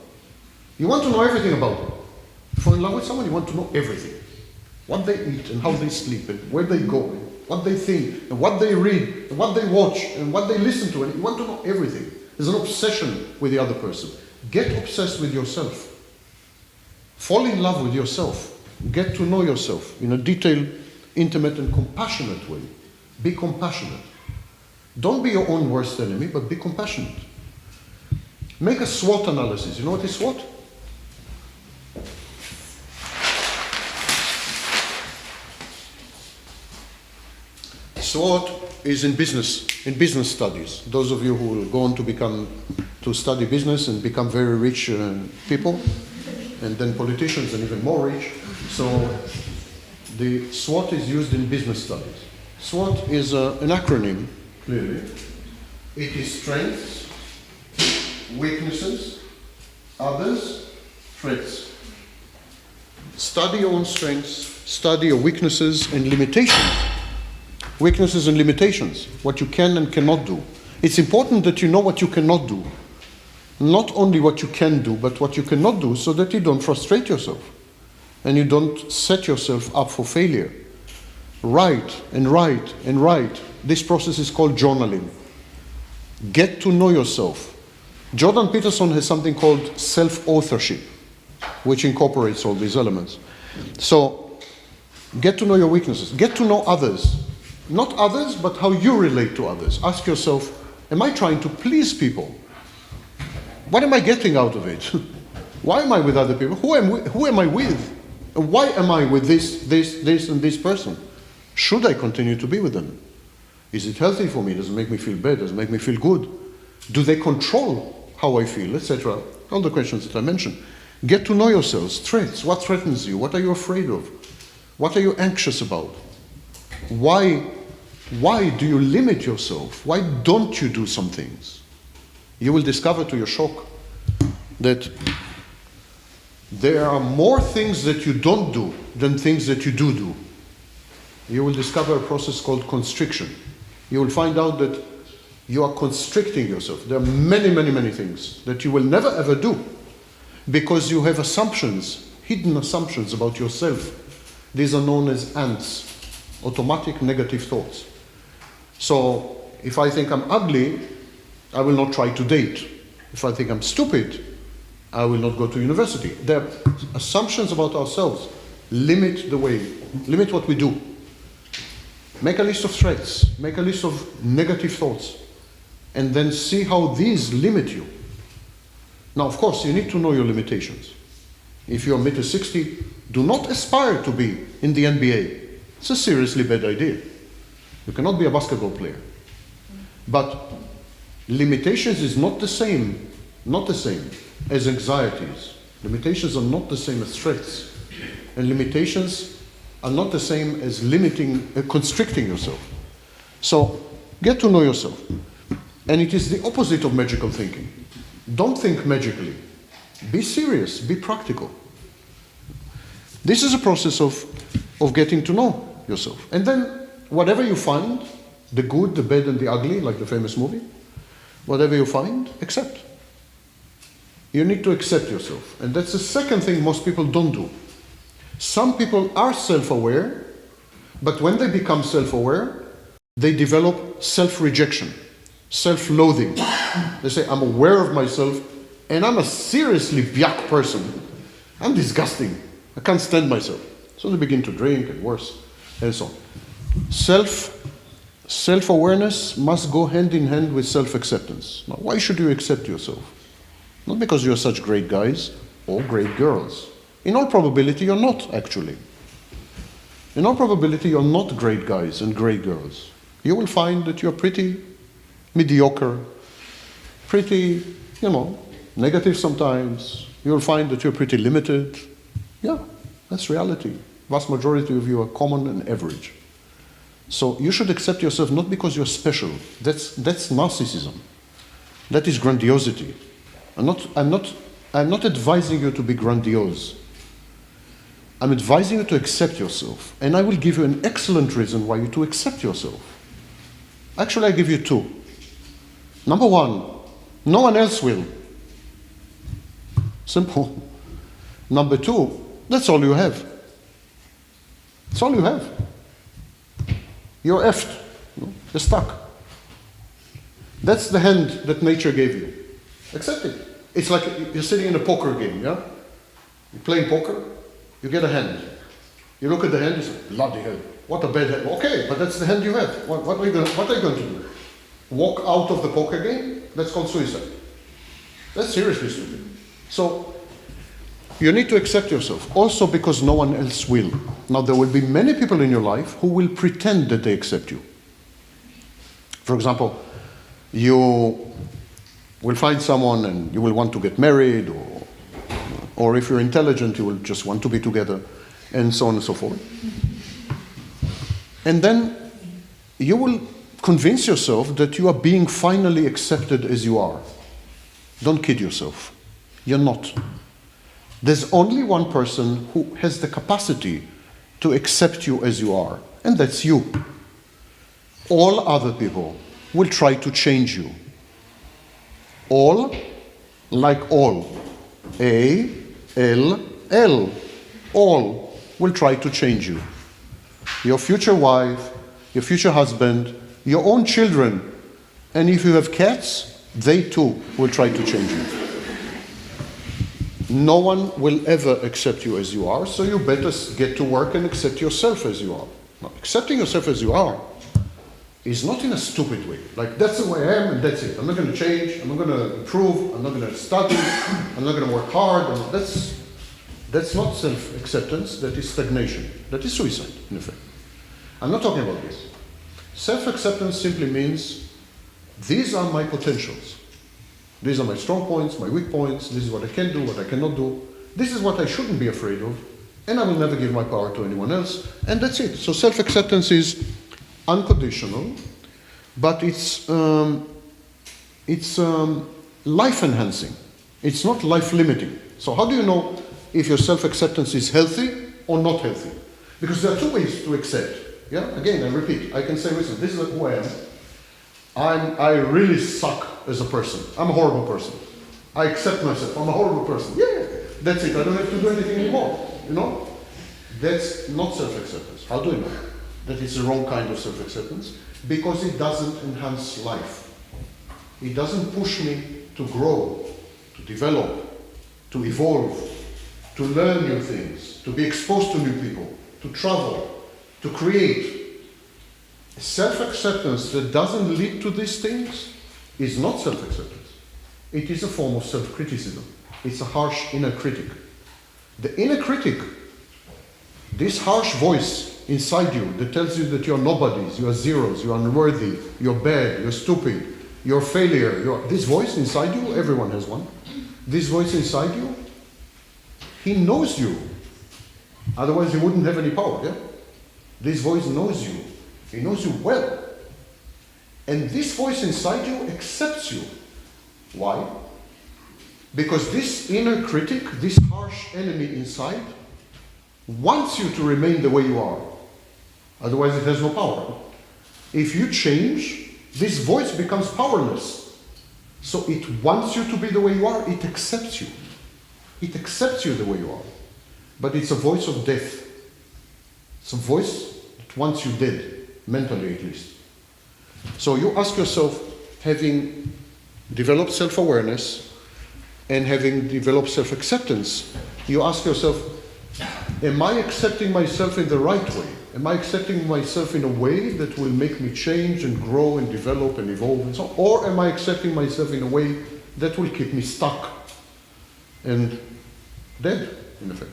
You want to know everything about them. You fall in love with someone, you want to know everything. What they eat and how they sleep and where they go and what they think and what they read and what they watch and what they listen to. And you want to know everything. There's an obsession with the other person. Get obsessed with yourself. Fall in love with yourself. Get to know yourself in a detailed, intimate and compassionate way. Be compassionate. Don't be your own worst enemy, but be compassionate. Make a SWOT analysis. You know what is SWOT? SWOT is in business studies. Those of you who will go on to study business and become very rich people, and then politicians and even more rich. So the SWOT is used in business studies. SWOT is an acronym, clearly. It is strengths, weaknesses, others, threats. Study your own strengths, study your weaknesses and limitations. Weaknesses and limitations, what you can and cannot do. It's important that you know what you cannot do. Not only what you can do, but what you cannot do, so that you don't frustrate yourself and you don't set yourself up for failure. Write and write and write. This process is called journaling. Get to know yourself. Jordan Peterson has something called self-authorship, which incorporates all these elements. So, get to know your weaknesses. Get to know others. Not others, but how you relate to others. Ask yourself, am I trying to please people? What am I getting out of it? Why am I with other people? Who am I with? And why am I with this, and this person? Should I continue to be with them? Is it healthy for me? Does it make me feel bad? Does it make me feel good? Do they control how I feel, etc.? All the questions that I mentioned. Get to know yourselves. Threats. What threatens you? What are you afraid of? What are you anxious about? Why do you limit yourself? Why don't you do some things? You will discover to your shock that there are more things that you don't do than things that you do. You will discover a process called constriction. You will find out that you are constricting yourself. There are many, many, many things that you will never ever do because you have assumptions, hidden assumptions about yourself. These are known as ANTs, automatic negative thoughts. So if I think I'm ugly, I will not try to date. If I think I'm stupid, I will not go to university. Their assumptions about ourselves limit what we do. Make a list of threats, make a list of negative thoughts, and then see how these limit you. Now, of course, you need to know your limitations. If you're 1.60 m, do not aspire to be in the NBA. It's a seriously bad idea. You cannot be a basketball player. But limitations is not the same as anxieties. Limitations are not the same as threats. And limitations are not the same as constricting yourself. So, get to know yourself. And it is the opposite of magical thinking. Don't think magically. Be serious, be practical. This is a process of getting to know yourself. And then, whatever you find, the good, the bad, and the ugly, like the famous movie, whatever you find, accept. You need to accept yourself. And that's the second thing most people don't do. Some people are self-aware, but when they become self-aware, they develop self-rejection, self-loathing. They say, I'm aware of myself, and I'm a seriously biak person. I'm disgusting. I can't stand myself. So they begin to drink and worse, and so on. Self-awareness must go hand in hand with self-acceptance. Now, why should you accept yourself? Not because you're such great guys or great girls. In all probability, you're not, actually. In all probability, you're not great guys and great girls. You will find that you're pretty mediocre, pretty, negative sometimes. You'll find that you're pretty limited. Yeah, that's reality. Vast majority of you are common and average. So you should accept yourself not because you're special. That's narcissism. That is grandiosity. I'm not advising you to be grandiose. I'm advising you to accept yourself. And I will give you an excellent reason why you to accept yourself. Actually, I give you two. Number one, no one else will. Simple. Number two, that's all you have. That's all you have. You're effed. You're stuck. That's the hand that nature gave you. Accept it. It's like you're sitting in a poker game, yeah? You're playing poker, you get a hand. You look at the hand, you say, bloody hell, what a bad hand. Okay, but that's the hand you have. What are you going to do? Walk out of the poker game? That's called suicide. That's seriously stupid. So, you need to accept yourself. Also because no one else will. Now, there will be many people in your life who will pretend that they accept you. For example, you will find someone and you will want to get married, or if you're intelligent, you will just want to be together, and so on and so forth. And then you will convince yourself that you are being finally accepted as you are. Don't kid yourself. You're not. There's only one person who has the capacity to accept you as you are, and that's you. All other people will try to change you. All, like all. A, L, L. All will try to change you. Your future wife, your future husband, your own children, and if you have cats, they too will try to change you. No one will ever accept you as you are, so you better get to work and accept yourself as you are. Now, accepting yourself as you are is not in a stupid way. Like, that's the way I am and that's it. I'm not going to change, I'm not going to improve, I'm not going to study, I'm not going to work hard. That's not self-acceptance, that is stagnation. That is suicide, in effect. I'm not talking about this. Self-acceptance simply means these are my potentials. These are my strong points, my weak points, this is what I can do, what I cannot do. This is what I shouldn't be afraid of, and I will never give my power to anyone else, and that's it. So self-acceptance is unconditional, but it's life-enhancing. It's not life-limiting. So how do you know if your self-acceptance is healthy or not healthy? Because there are two ways to accept. Yeah, again, I repeat. I can say, listen, this is who I am. I really suck as a person. I'm a horrible person. I accept myself. I'm a horrible person. Yeah, that's it. I don't have to do anything anymore. You know? That's not self-acceptance. How do you know that it's the wrong kind of self-acceptance? Because it doesn't enhance life. It doesn't push me to grow, to develop, to evolve, to learn new things, to be exposed to new people, to travel, to create. Self-acceptance that doesn't lead to these things is not self-acceptance. It is a form of self-criticism. It's a harsh inner critic. The inner critic, this harsh voice inside you that tells you that you're nobodies, you are zeros, you're unworthy, you're bad, you're stupid, you're a failure. This voice inside you, everyone has one. This voice inside you, he knows you. Otherwise he wouldn't have any power, yeah? This voice knows you. He knows you well. And this voice inside you accepts you. Why? Because this inner critic, this harsh enemy inside, wants you to remain the way you are. Otherwise it has no power. If you change, this voice becomes powerless. So it wants you to be the way you are, it accepts you. It accepts you the way you are. But it's a voice of death. It's a voice that wants you dead. Mentally at least. So you ask yourself, having developed self-awareness and having developed self-acceptance, you ask yourself, am I accepting myself in the right way? Am I accepting myself in a way that will make me change and grow and develop and evolve and so on? Or am I accepting myself in a way that will keep me stuck and dead, in effect?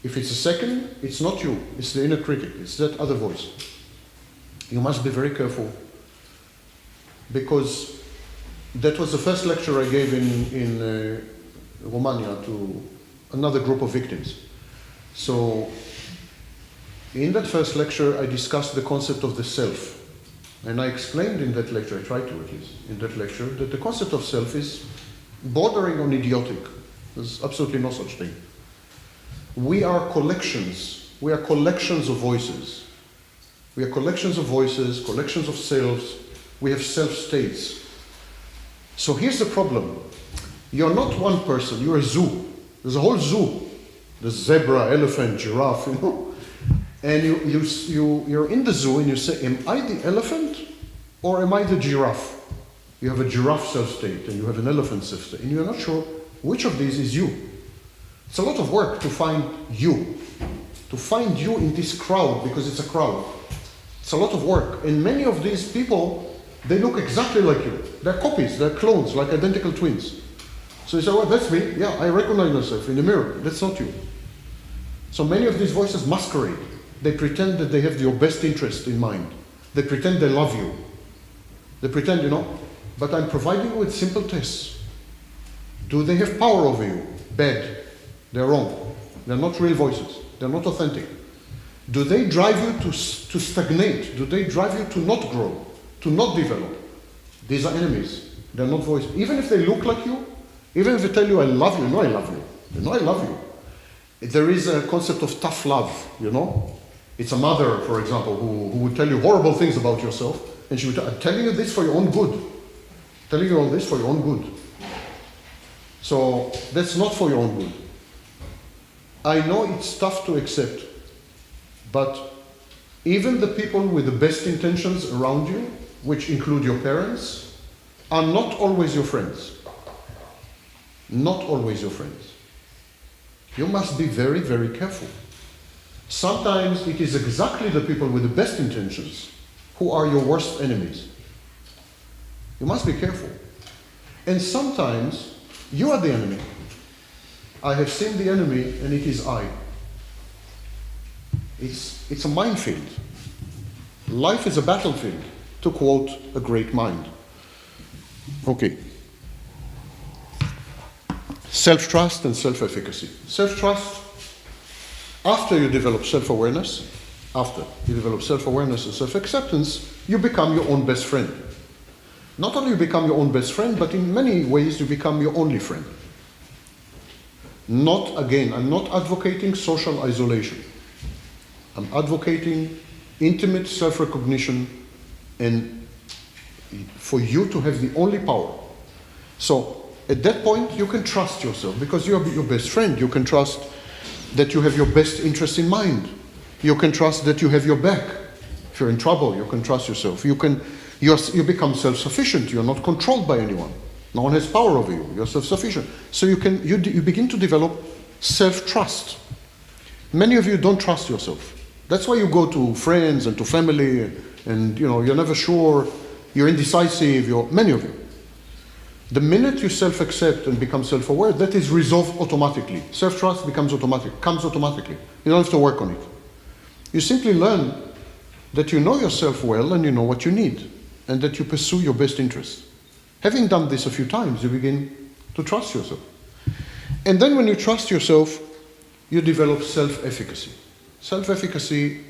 If it's the second, it's not you, it's the inner critic, it's that other voice. You must be very careful, because that was the first lecture I gave in Romania to another group of victims. So in that first lecture I discussed the concept of the self, and I explained in that lecture, I tried to at least, in that lecture, that the concept of self is bordering on idiotic. There's absolutely no such thing. We are collections. We are collections of voices. We are collections of voices, collections of selves. We have self-states. So here's the problem. You're not one person, you're a zoo. There's a whole zoo. There's zebra, elephant, giraffe, you know. And you're in the zoo and you say, am I the elephant or am I the giraffe? You have a giraffe self-state and you have an elephant self-state, and you're not sure which of these is you. It's a lot of work to find you. To find you in this crowd, because it's a crowd. It's a lot of work. And many of these people, they look exactly like you. They're copies, they're clones, like identical twins. So you say, well, that's me. Yeah, I recognize myself in the mirror. That's not you. So many of these voices masquerade. They pretend that they have your best interest in mind. They pretend they love you. They pretend, you know. But I'm providing you with simple tests. Do they have power over you? Bad. They're wrong. They're not real voices. They're not authentic. Do they drive you to stagnate? Do they drive you to not grow, to not develop? These are enemies. They're not voices. Even if they look like you, even if they tell you, I love you, I love you. You know I love you. There is a concept of tough love, you know? It's a mother, for example, who would tell you horrible things about yourself, and she would tell, I'm telling you this for your own good. I'm telling you all this for your own good. So that's not for your own good. I know it's tough to accept, but even the people with the best intentions around you, which include your parents, are not always your friends. Not always your friends. You must be very, very careful. Sometimes it is exactly the people with the best intentions who are your worst enemies. You must be careful. And sometimes you are the enemy. I have seen the enemy, and it is I. It's a minefield. Life is a battlefield, to quote a great mind. Okay. Self-trust and self-efficacy. Self-trust, after you develop self-awareness, and self-acceptance, you become your own best friend. Not only you become your own best friend, but in many ways you become your only friend. I'm not advocating social isolation. I'm advocating intimate self-recognition and for you to have the only power. So at that point you can trust yourself because you are your best friend. You can trust that you have your best interest in mind. You can trust that you have your back. If you're in trouble, you can trust yourself. You become self-sufficient. You're not controlled by anyone. No one has power over you. You're self-sufficient. So you begin to develop self-trust. Many of you don't trust yourself. That's why you go to friends and to family and you're never sure, you're indecisive, many of you. The minute you self-accept and become self-aware, that is resolved automatically. Self-trust comes automatically. You don't have to work on it. You simply learn that you know yourself well and you know what you need and that you pursue your best interests. Having done this a few times, you begin to trust yourself. And then when you trust yourself, you develop self-efficacy. Self-efficacy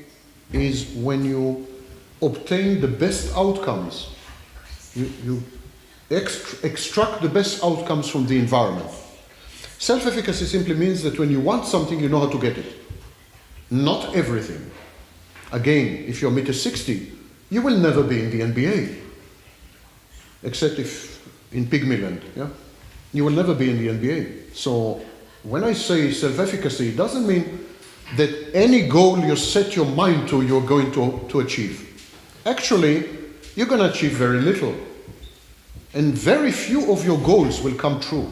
is when you obtain the best outcomes. You extract the best outcomes from the environment. Self-efficacy simply means that when you want something, you know how to get it. Not everything. Again, if you're 1.60 m, you will never be in the NBA. Except if in Pygmyland, yeah? You will never be in the NBA. So when I say self-efficacy, it doesn't mean that any goal you set your mind to, you're going to achieve. Actually, you're going to achieve very little. And very few of your goals will come true.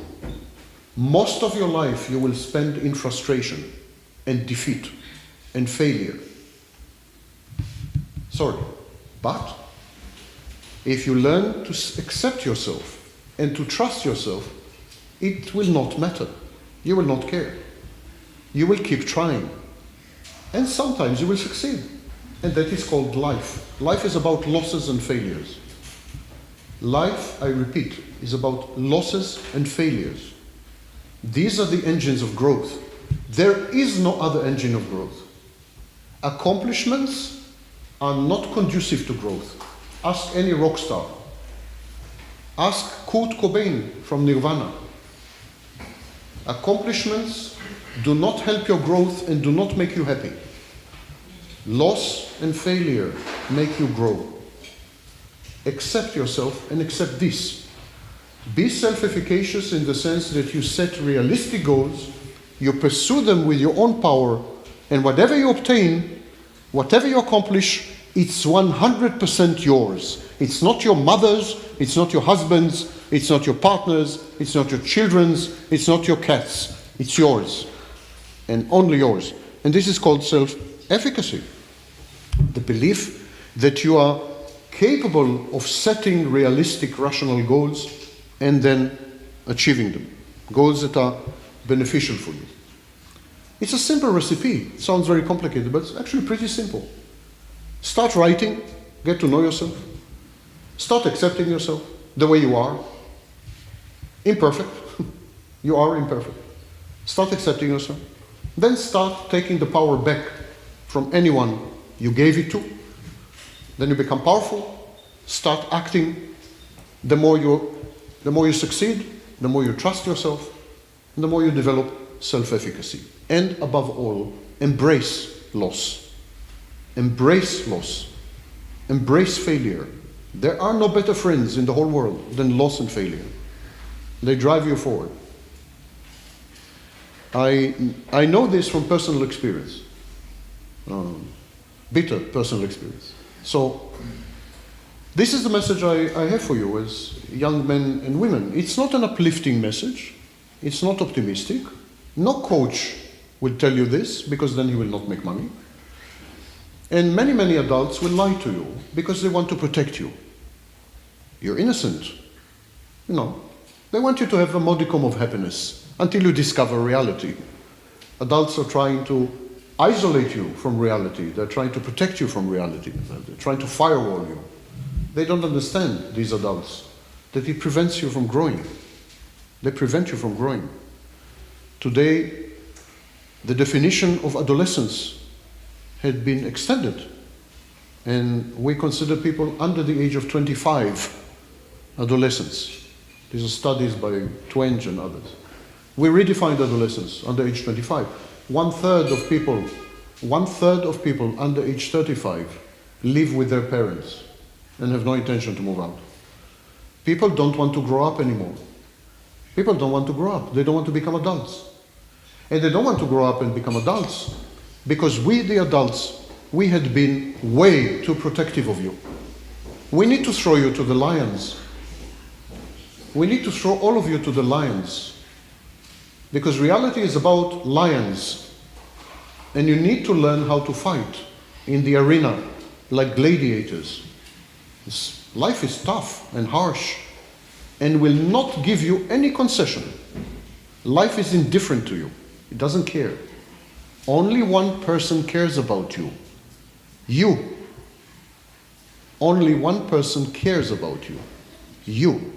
Most of your life you will spend in frustration and defeat and failure. Sorry, but if you learn to accept yourself and to trust yourself, it will not matter. You will not care. You will keep trying. And sometimes you will succeed. And that is called life. Life is about losses and failures. Life, I repeat, is about losses and failures. These are the engines of growth. There is no other engine of growth. Accomplishments are not conducive to growth. Ask any rock star. Ask Kurt Cobain from Nirvana. Accomplishments do not help your growth and do not make you happy. Loss and failure make you grow. Accept yourself and accept this. Be self-efficacious in the sense that you set realistic goals, you pursue them with your own power, and whatever you obtain, whatever you accomplish, it's 100% yours. It's not your mother's, it's not your husband's, it's not your partner's, it's not your children's, it's not your cat's. It's yours. And only yours. And this is called self-efficacy. The belief that you are capable of setting realistic, rational goals and then achieving them. Goals that are beneficial for you. It's a simple recipe. It sounds very complicated, but it's actually pretty simple. Start writing, get to know yourself. Start accepting yourself the way you are. Imperfect. You are imperfect. Start accepting yourself. Then start taking the power back from anyone you gave it to. Then you become powerful. Start acting. The more you succeed, the more you trust yourself, and the more you develop self-efficacy. And above all, embrace loss. Embrace loss. Embrace failure. There are no better friends in the whole world than loss and failure. They drive you forward. I know this from personal experience, bitter personal experience. So this is the message I have for you as young men and women. It's not an uplifting message. It's not optimistic. No coach will tell you this, because then he will not make money. And many, many adults will lie to you because they want to protect you. You're innocent. You know, they want you to have a modicum of happiness until you discover reality. Adults are trying to isolate you from reality. They're trying to protect you from reality. They're trying to firewall you. They don't understand, these adults, that it prevents you from growing. They prevent you from growing. Today, the definition of adolescence had been extended, and we consider people under the age of 25 adolescents. These are studies by Twenge and others. We redefined adolescence under age 25. One third of people under age 35 live with their parents and have no intention to move out. People don't want to grow up anymore. People don't want to grow up. They don't want to become adults. And they don't want to grow up and become adults because we, the adults, we had been way too protective of you. We need to throw you to the lions. We need to throw all of you to the lions. Because reality is about lions. And you need to learn how to fight in the arena like gladiators. Life is tough and harsh and will not give you any concession. Life is indifferent to you. It doesn't care. Only one person cares about you. You. Only one person cares about you. You.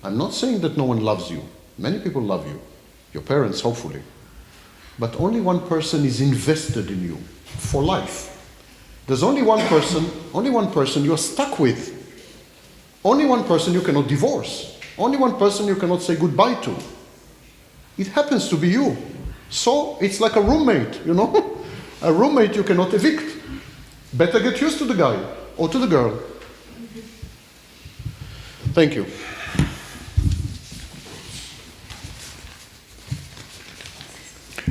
I'm not saying that no one loves you. Many people love you. Your parents, hopefully. But only one person is invested in you for life. There's only one person you're stuck with. Only one person you cannot divorce. Only one person you cannot say goodbye to. It happens to be you. So it's like a roommate, you know? A roommate you cannot evict. Better get used to the guy or to the girl. Thank you.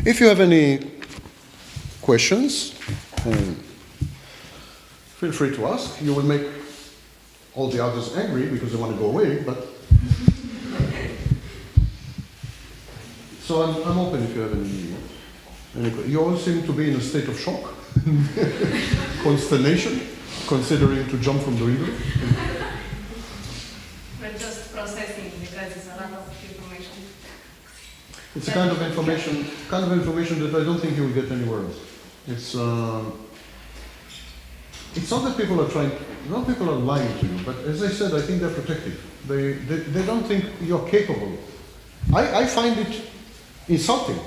If you have any questions, feel free to ask. You will make all the others angry because they want to go away, but so I'm open if you have any. You all seem to be in a state of shock, consternation, considering to jump from the window. We're just processing because it's a lot of information. It's a kind of information that I don't think you will get anywhere else. It's not that people are not people are lying to you, but as I said, I think they're protective. They don't think you're capable. I find it insulting.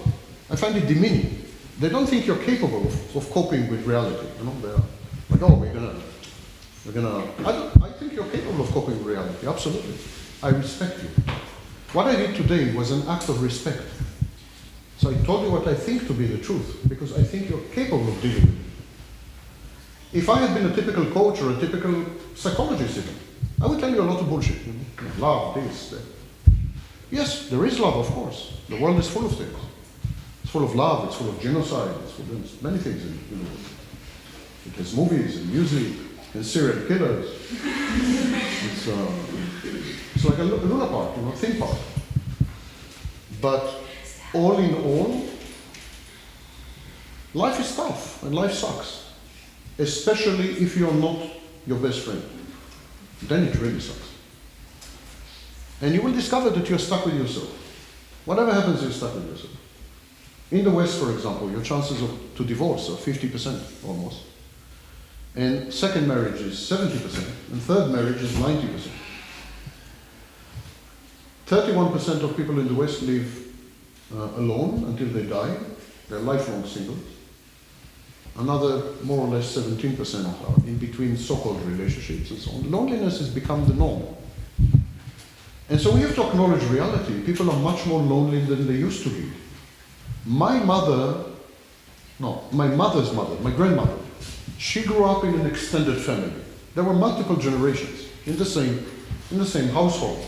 I find it demeaning. They don't think you're capable of coping with reality. You know, they're like, oh, we're gonna. I think you're capable of coping with reality. Absolutely. I respect you. What I did today was an act of respect. So I told you what I think to be the truth, because I think you're capable of dealing with it. If I had been a typical coach or a typical psychologist even, I would tell you a lot of bullshit. You know? Love, this, that. Yes, there is love, of course. The world is full of things. It's full of love, it's full of genocide, it's full of many things in the world. It has movies and music and serial killers. It's like a Luna Park, you know, theme park. But all in all, life is tough and life sucks. Especially if you're not your best friend. Then it really sucks. And you will discover that you're stuck with yourself. Whatever happens, you're stuck with yourself. In the West, for example, your chances to divorce are 50% almost. And second marriage is 70%, and third marriage is 90%. 31% of people in the West live alone until they die. They're lifelong singles. Another more or less 17% are in between so-called relationships and so on. Loneliness has become the norm. And so we have to acknowledge reality. People are much more lonely than they used to be. My mother's mother, my grandmother, she grew up in an extended family. There were multiple generations in the same household.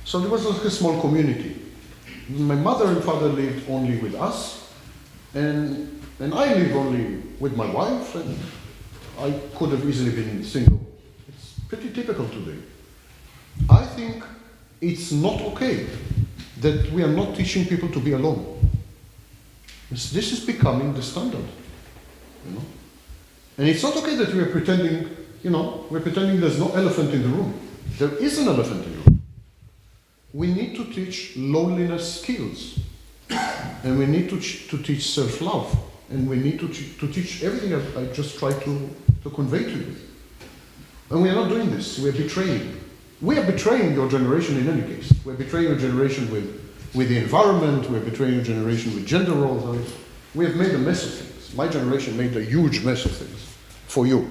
So there was like a small community. My mother and father lived only with us, and I live only with my wife, and I could have easily been single. It's pretty typical today. I think it's not okay that we are not teaching people to be alone. This is becoming the standard, you know. And it's not okay that we are pretending, we're pretending there's no elephant in the room. There is an elephant in the room. We need to teach loneliness skills, and we need to teach self-love, and we need to teach everything I just tried to convey to you. And we are not doing this. We are betraying. We are betraying your generation in any case. We're betraying your generation with the environment. We're betraying your generation with gender roles. I mean, we have made a mess of things. My generation made a huge mess of things for you.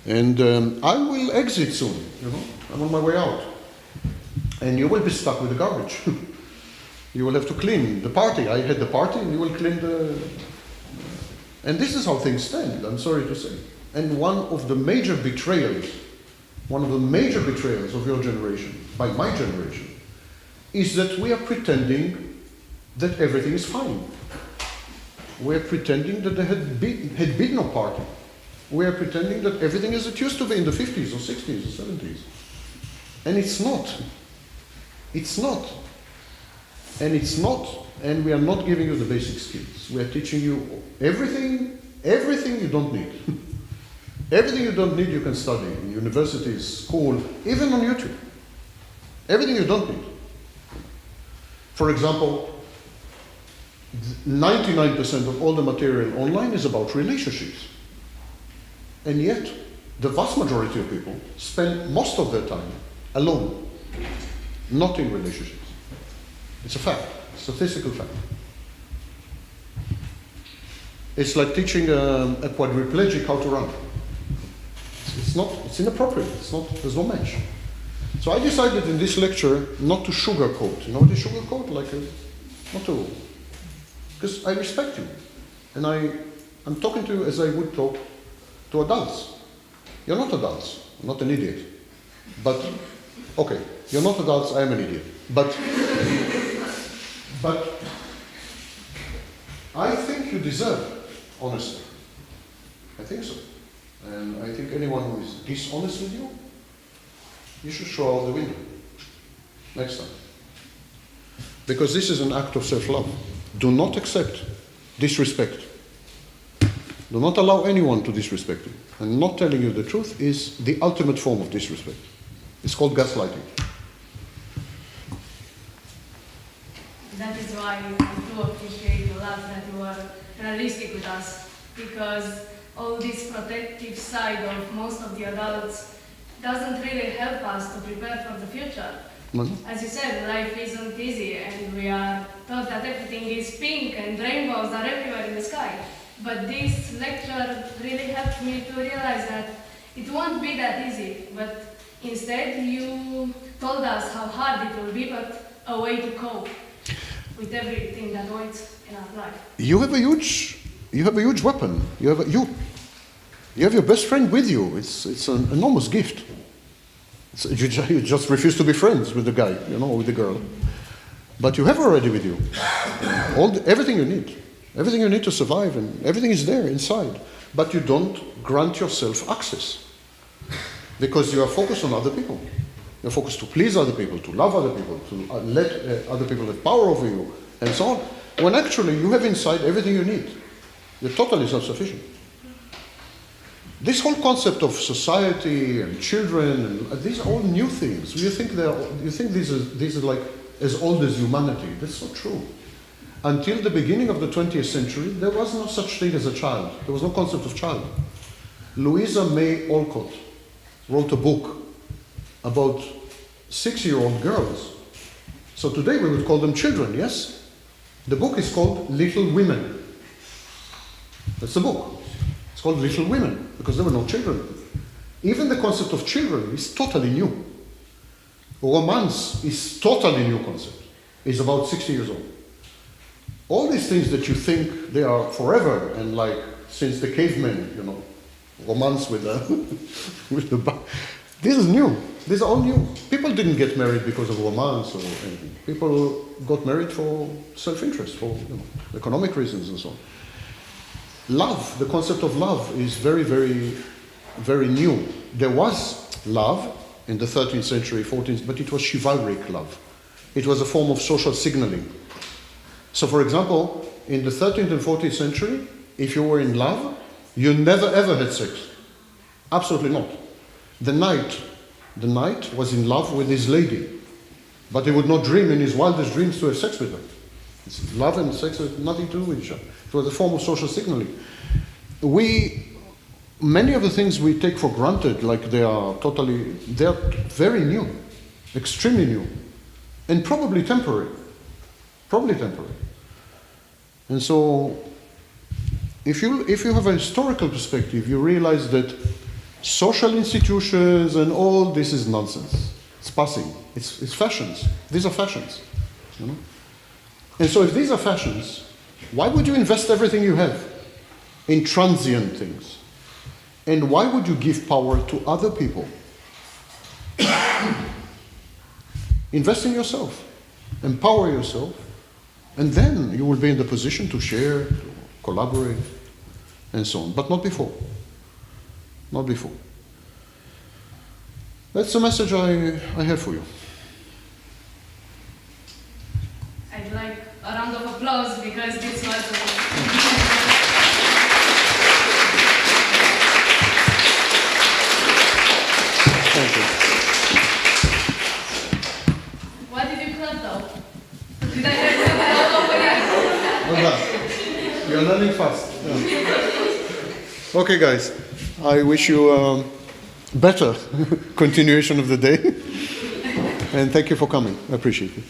And I will exit soon, I'm on my way out. And you will be stuck with the garbage. You will have to clean the party. I had the party, and you will clean the... And this is how things stand, I'm sorry to say. And one of the major betrayals of your generation, by my generation, is that we are pretending that everything is fine. We are pretending that there had been no party. We are pretending that everything is as it used to be in the 50s or 60s or 70s. And it's not. It's not. And it's not. And we are not giving you the basic skills. We are teaching you everything you don't need. Everything you don't need you can study in universities, school, even on YouTube. Everything you don't need. For example, 99% of all the material online is about relationships. And yet, the vast majority of people spend most of their time alone, not in relationships. It's a fact, statistical fact. It's like teaching a quadriplegic how to run. It's inappropriate, there's no match. So I decided in this lecture not to sugarcoat. You know what is sugarcoat? Not to, because I respect you. And I'm talking to you as I would talk to adults. You're not adults, I'm not an idiot. But, okay, you're not adults, I am an idiot. But I think you deserve honesty. I think so. And I think anyone who is dishonest with you, you should throw out the window next time. Because this is an act of self-love. Do not accept disrespect. Do not allow anyone to disrespect you. And not telling you the truth is the ultimate form of disrespect. It's called gaslighting. That is why I do appreciate a lot that you are realistic with us, because all this protective side of most of the adults doesn't really help us to prepare for the future. Mm-hmm. As you said, life isn't easy, and we are taught that everything is pink and rainbows are everywhere in the sky. But this lecture really helped me to realize that it won't be that easy, but instead you told us how hard it will be, but a way to cope with everything that waits in our life. You have a huge weapon. You have your best friend with you. It's an enormous gift. You just refuse to be friends with the guy, with the girl. But you have already with you everything you need. Everything you need to survive, and everything is there inside. But you don't grant yourself access. Because you are focused on other people. You're focused to please other people, to love other people, to let other people have power over you, and so on. When actually you have inside everything you need. You're totally self-sufficient. This whole concept of society and children, and these are all new things. You think these are like as old as humanity. That's not true. Until the beginning of the 20th century, there was no such thing as a child. There was no concept of child. Louisa May Alcott wrote a book about 6-year-old girls. So today we would call them children, yes? The book is called Little Women. That's the book. It's called Little Women, because there were no children. Even the concept of children is totally new. Romance is totally new concept. It's about 60 years old. All these things that you think they are forever, and like since the cavemen, romance with the this is new. These are all new. People didn't get married because of romance or anything. People got married for self-interest, for economic reasons and so on. Love, the concept of love is very, very, very new. There was love in the 13th century, 14th, but it was chivalric love. It was a form of social signaling. So, for example, in the 13th and 14th century, if you were in love, you never ever had sex. Absolutely not. The knight was in love with his lady, but he would not dream in his wildest dreams to have sex with her. Love and sex had nothing to do with each other. It was a form of social signaling. Many of the things we take for granted, like they're very new, extremely new, and probably temporary. And so, if you have a historical perspective, you realize that social institutions and all this is nonsense. It's passing. It's fashions. These are fashions. You know? And so if these are fashions, why would you invest everything you have in transient things? And why would you give power to other people? Invest in yourself. Empower yourself. And then you will be in the position to share, to collaborate, and so on. But not before. Not before. That's the message I have for you. I'd like a round of applause because this was Thank you. What did you clap though? Did I have to clap over here? Well done. You're learning fast. Yeah. Okay, guys. I wish you better continuation of the day. And thank you for coming. I appreciate it.